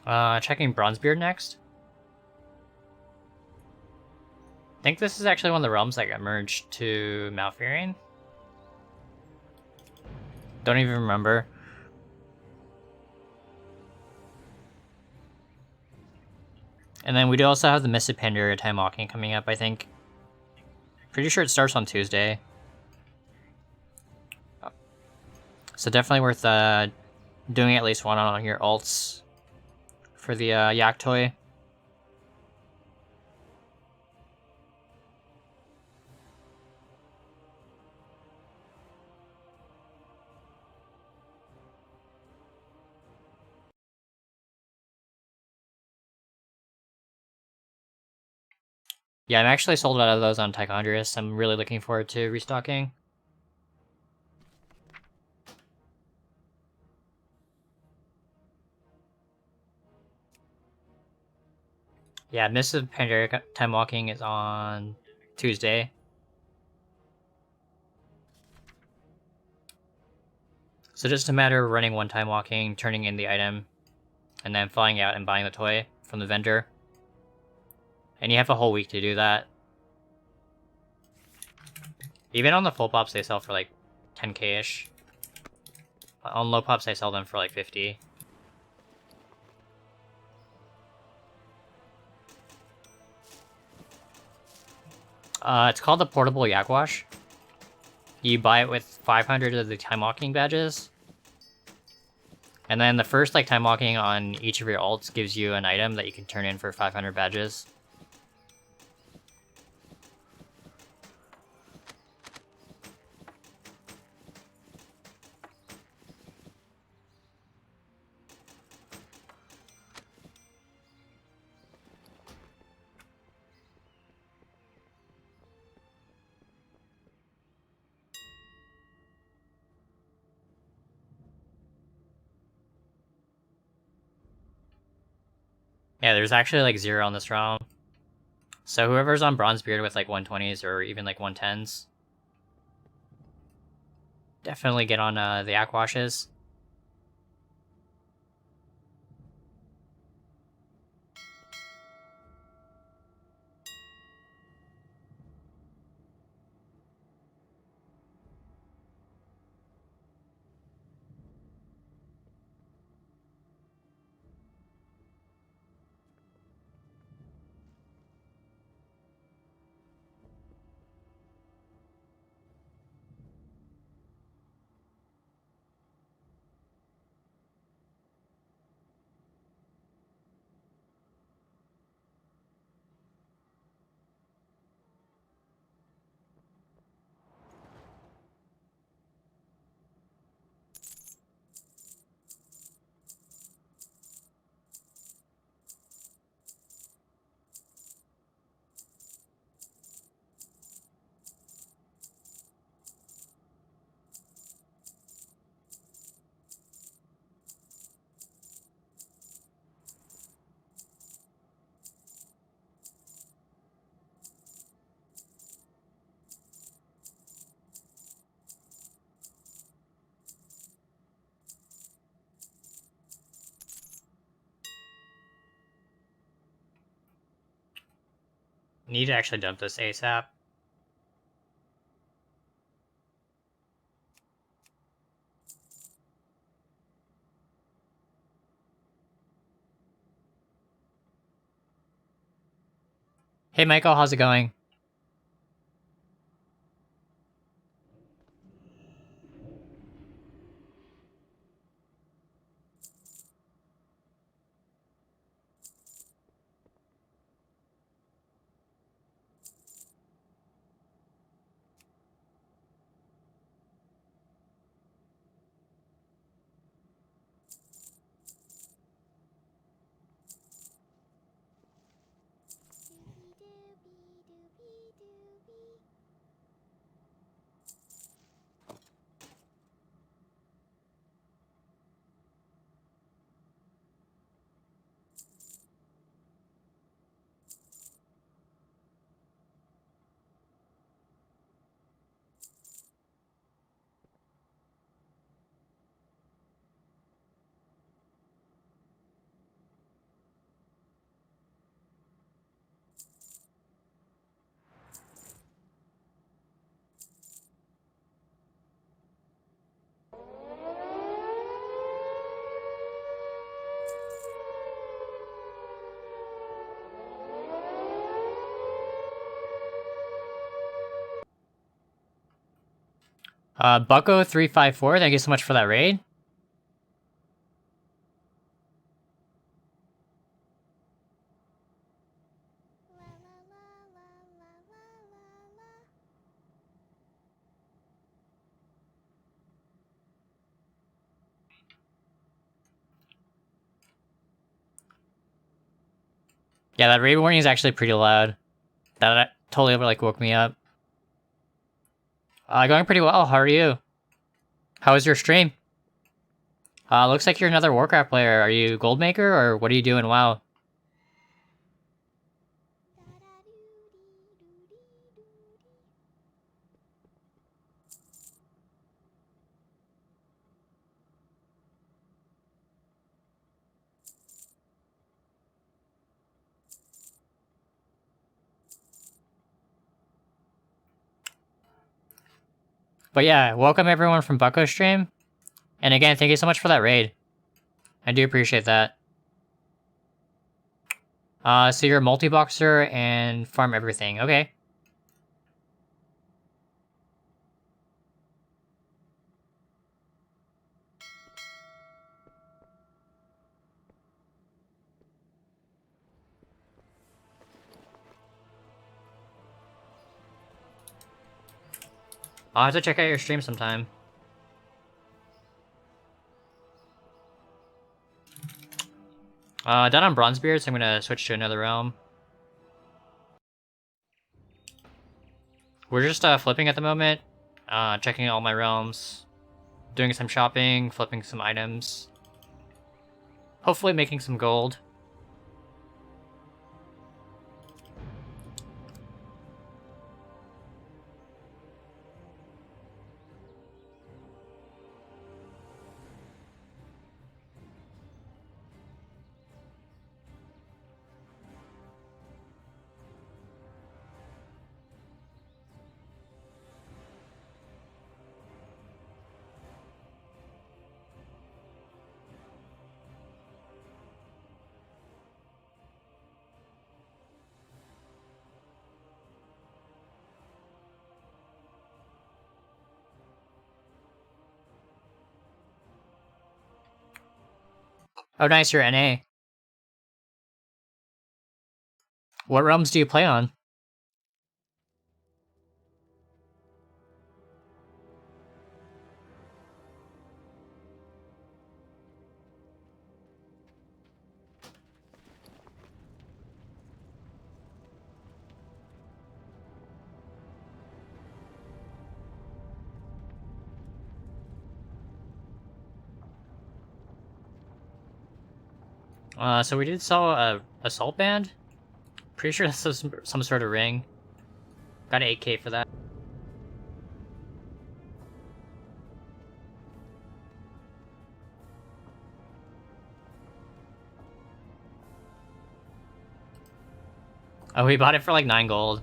Checking Bronzebeard next. I think this is actually one of the realms that got merged to Malfurion. Don't even remember. And then we do also have the Mystic Pandaria Time Walking coming up, I think. Pretty sure it starts on Tuesday. So definitely worth doing at least one on your alts for the Yak Toy. Yeah, I'm actually sold out of those on Tichondrius. I'm really looking forward to restocking. Yeah, Mystic Pandaria Time Walking is on Tuesday. So just a matter of running one time walking, turning in the item, and then flying out and buying the toy from the vendor. And you have a whole week to do that. Even on the full pops, they sell for like 10k-ish. On low pops, they sell them for like 50. It's called the Portable Yak Wash. You buy it with 500 of the time walking badges. And then the first like time walking on each of your alts gives you an item that you can turn in for 500 badges. Yeah, there's actually like 0 on this realm. So whoever's on Bronzebeard with like 120s or even like 110s, definitely get on the Yak Washes. Need to actually dump this ASAP. Hey Michael, how's it going? Bucko354, thank you so much for that raid. Yeah, that raid warning is actually pretty loud. That totally like woke me up. Going pretty well. How are you? How was your stream? Looks like you're another Warcraft player. Are you gold maker or what are you doing? WoW? But yeah, welcome everyone from Bucko stream. And again, thank you so much for that raid. I do appreciate that. So you're a multi-boxer and farm everything. Okay. I'll have to check out your stream sometime. Done on Bronzebeard, so I'm gonna switch to another realm. We're just flipping at the moment, checking all my realms, doing some shopping, flipping some items, hopefully making some gold. Oh nice, you're NA. What realms do you play on? So we did saw a assault band. Pretty sure that's some sort of ring. Got an 8K for that. Oh, we bought it for like 9 gold.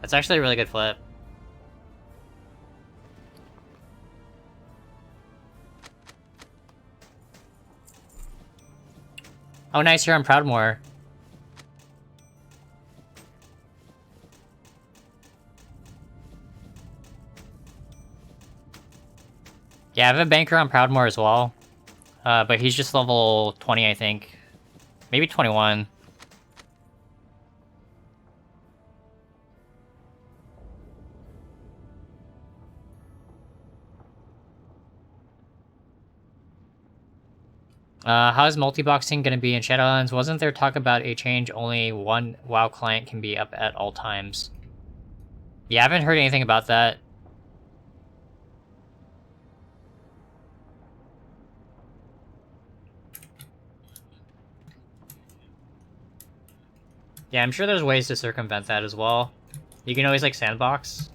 That's actually a really good flip. Oh nice, you're on Proudmoore. Yeah, I have a banker on Proudmoore as well. But he's just level 20, I think. Maybe 21. How's multi-boxing gonna be in Shadowlands? Wasn't there talk about a change only one WoW client can be up at all times? Yeah, I haven't heard anything about that. Yeah, I'm sure there's ways to circumvent that as well. You can always like sandbox,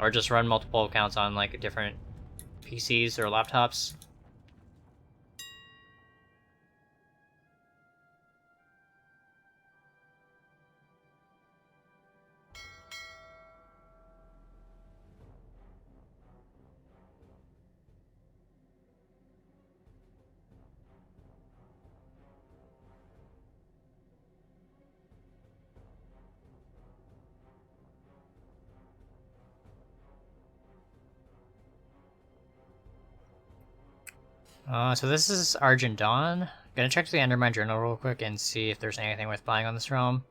or just run multiple accounts on like different PCs or laptops. So this is Argent Dawn. Gonna check the Endermine Journal real quick and see if there's anything worth buying on this realm.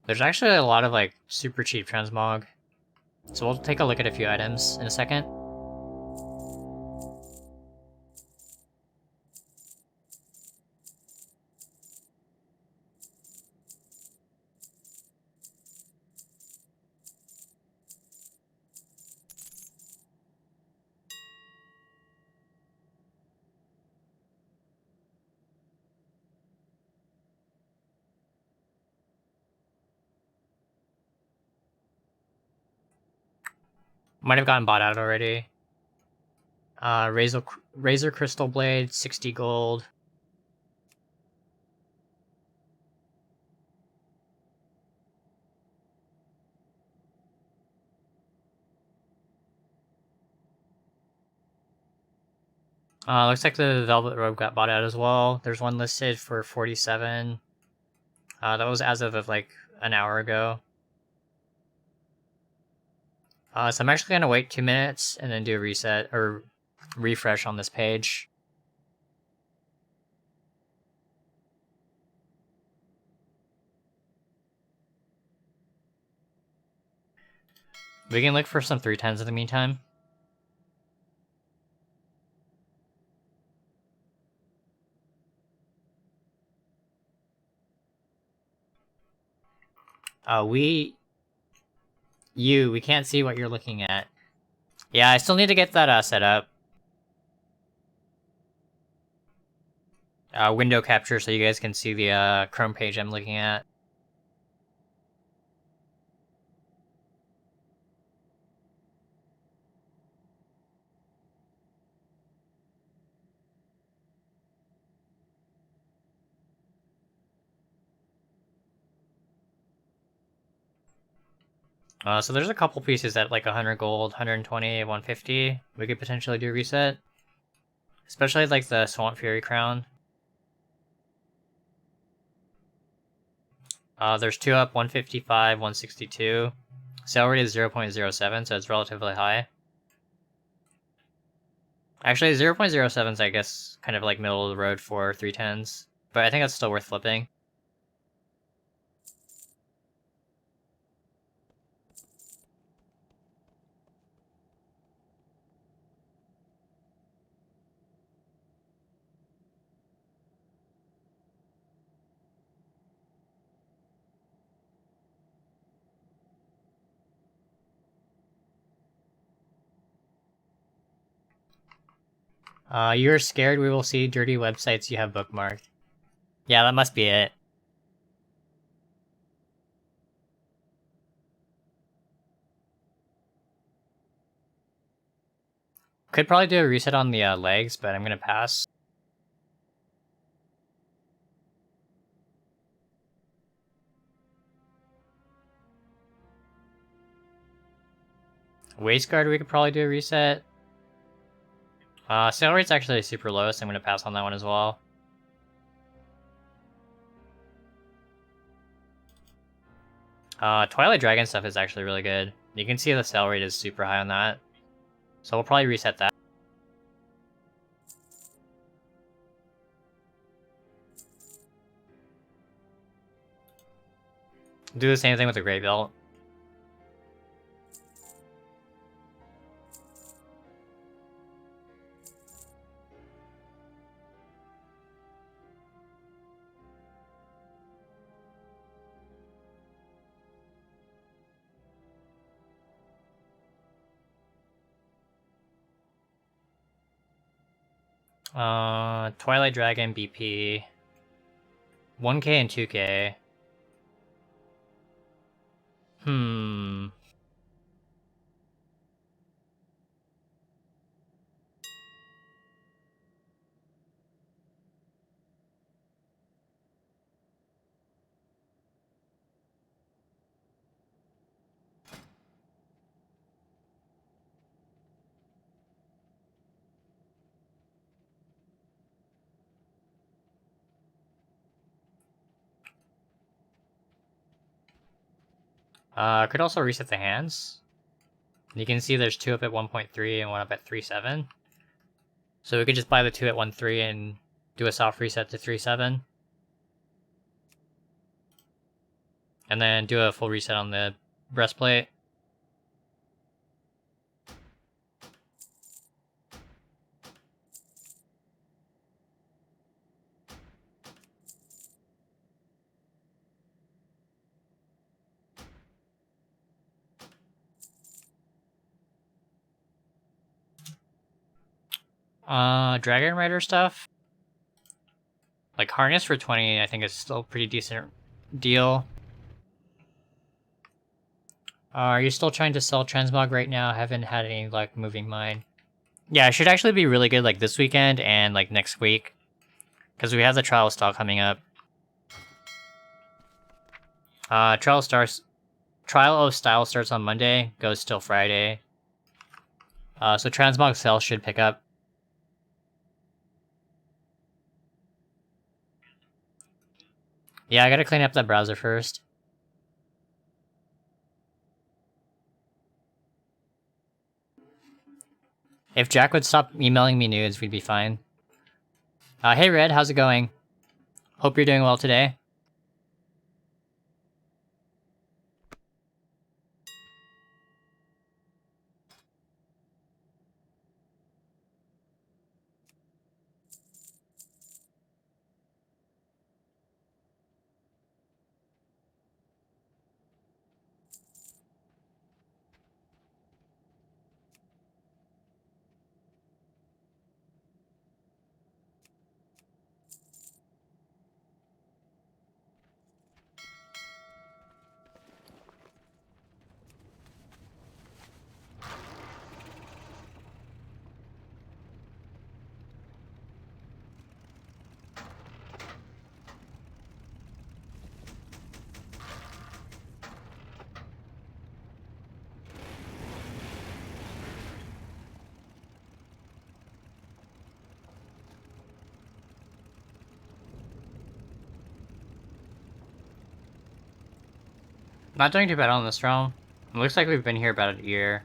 There's actually a lot of like super cheap transmog. So we'll take a look at a few items in a second. Might have gotten bought out already. Razor Crystal Blade, 60 gold. Looks like the Velvet Robe got bought out as well. There's one listed for 47. That was as of like an hour ago. So I'm actually gonna wait 2 minutes and then do a reset or refresh on this page. We can look for some 310s in the meantime. We can't see what you're looking at. Yeah, I still need to get that set up. Window capture so you guys can see the Chrome page I'm looking at. So there's a couple pieces at like 100 gold, 120, 150. We could potentially do a reset. Especially like the Swamp Fury Crown. There's 2 up, 155, 162. Sale rate is 0.07, so it's relatively high. Actually, 0.07 is, I guess, kind of like middle of the road for 310s. But I think that's still worth flipping. You're scared we will see dirty websites you have bookmarked. Yeah, that must be it. Could probably do a reset on the legs, but I'm gonna pass. Waist guard, we could probably do a reset. Sale rate's actually super low, so I'm gonna pass on that one as well. Twilight Dragon stuff is actually really good. You can see the sale rate is super high on that. So we'll probably reset that. Do the same thing with the Great Belt. Twilight Dragon BP. 1k and 2k. Could also reset the hands. You can see there's 2 up at 1.3 and 1 up at 3.7. So we could just buy the 2 at 1.3 and do a soft reset to 3.7. And then do a full reset on the breastplate. Dragon Rider stuff. Like harness for 20, I think is still a pretty decent deal. Are you still trying to sell transmog right now? I haven't had any luck moving mine. Yeah, it should actually be really good like this weekend and like next week. Because we have the trial style coming up. Trial of style starts on Monday, goes till Friday. So transmog sales should pick up. Yeah, I gotta clean up that browser first. If Jack would stop emailing me nudes, we'd be fine. Hey Red, how's it going? Hope you're doing well today. Not doing too bad on this realm. It looks like we've been here about a year.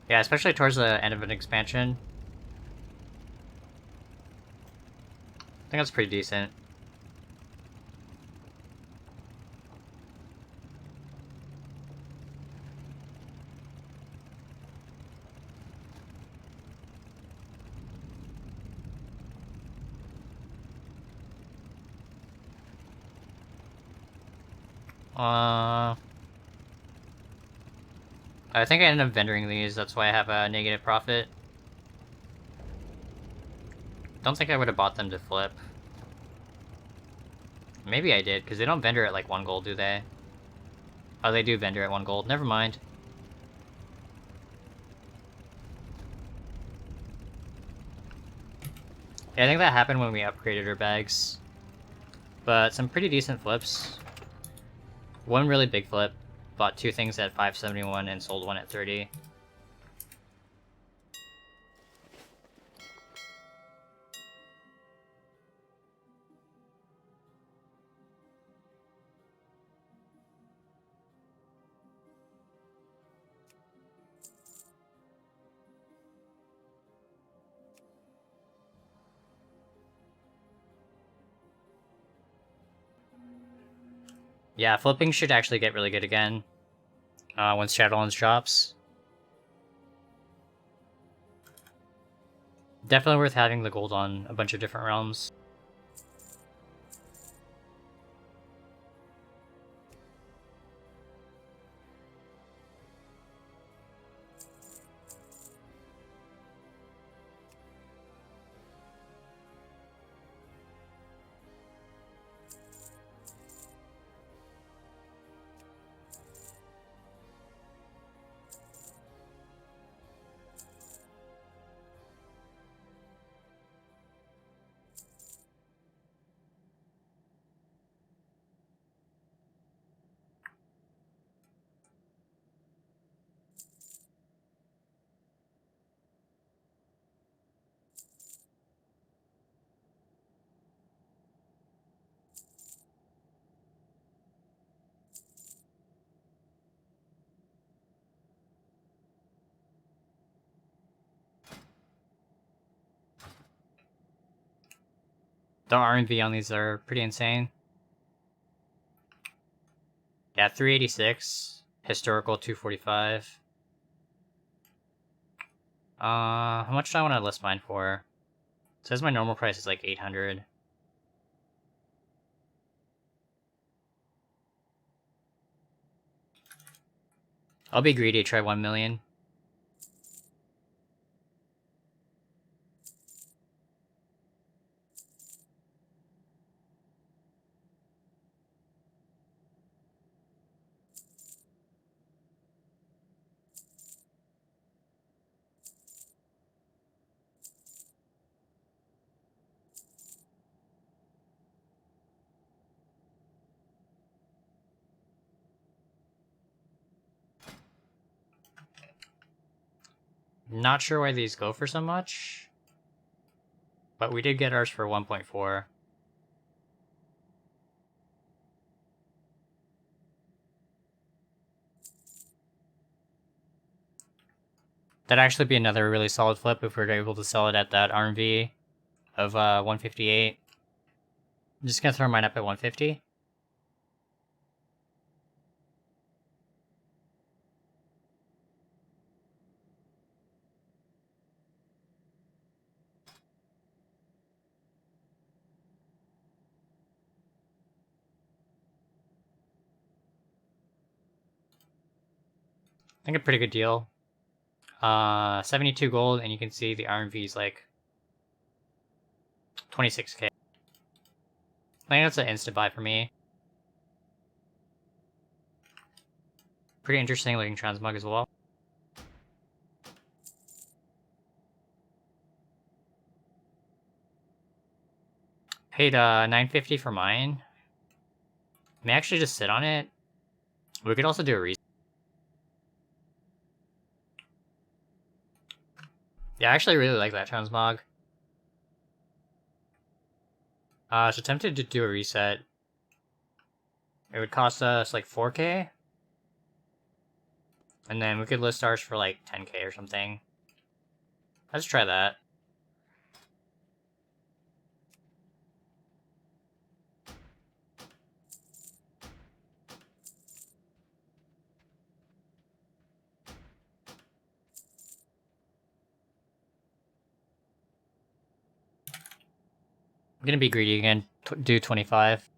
Yeah, especially towards the end of an expansion. I think that's pretty decent. I think I ended up vendoring these, that's why I have a negative profit. Don't think I would have bought them to flip. Maybe I did, because they don't vendor at like 1 gold, do they? Oh, they do vendor at 1 gold, never mind. Yeah, I think that happened when we upgraded our bags. But some pretty decent flips. One really big flip. Bought 2 things at 571 and sold 1 at 30. Yeah, flipping should actually get really good again. Once Shadowlands drops. Definitely worth having the gold on a bunch of different realms. The R&V on these are pretty insane. Yeah, 386. Historical 245. How much do I want to list mine for? It says my normal price is like 800. I'll be greedy, try 1 million. Not sure why these go for so much, but we did get ours for 1.4. That'd actually be another really solid flip if we were able to sell it at that RMV of 158. I'm just gonna throw mine up at 150. I think a pretty good deal. 72 gold, and you can see the RMV is like 26k. I think that's an instant buy for me. Pretty interesting looking transmog as well. Paid 950 for mine. May actually just sit on it. We could also do a reset. Yeah, I actually really like that transmog. So tempted to do a reset. It would cost us like 4k. And then we could list ours for like 10k or something. Let's try that. I'm gonna be greedy again, do 25.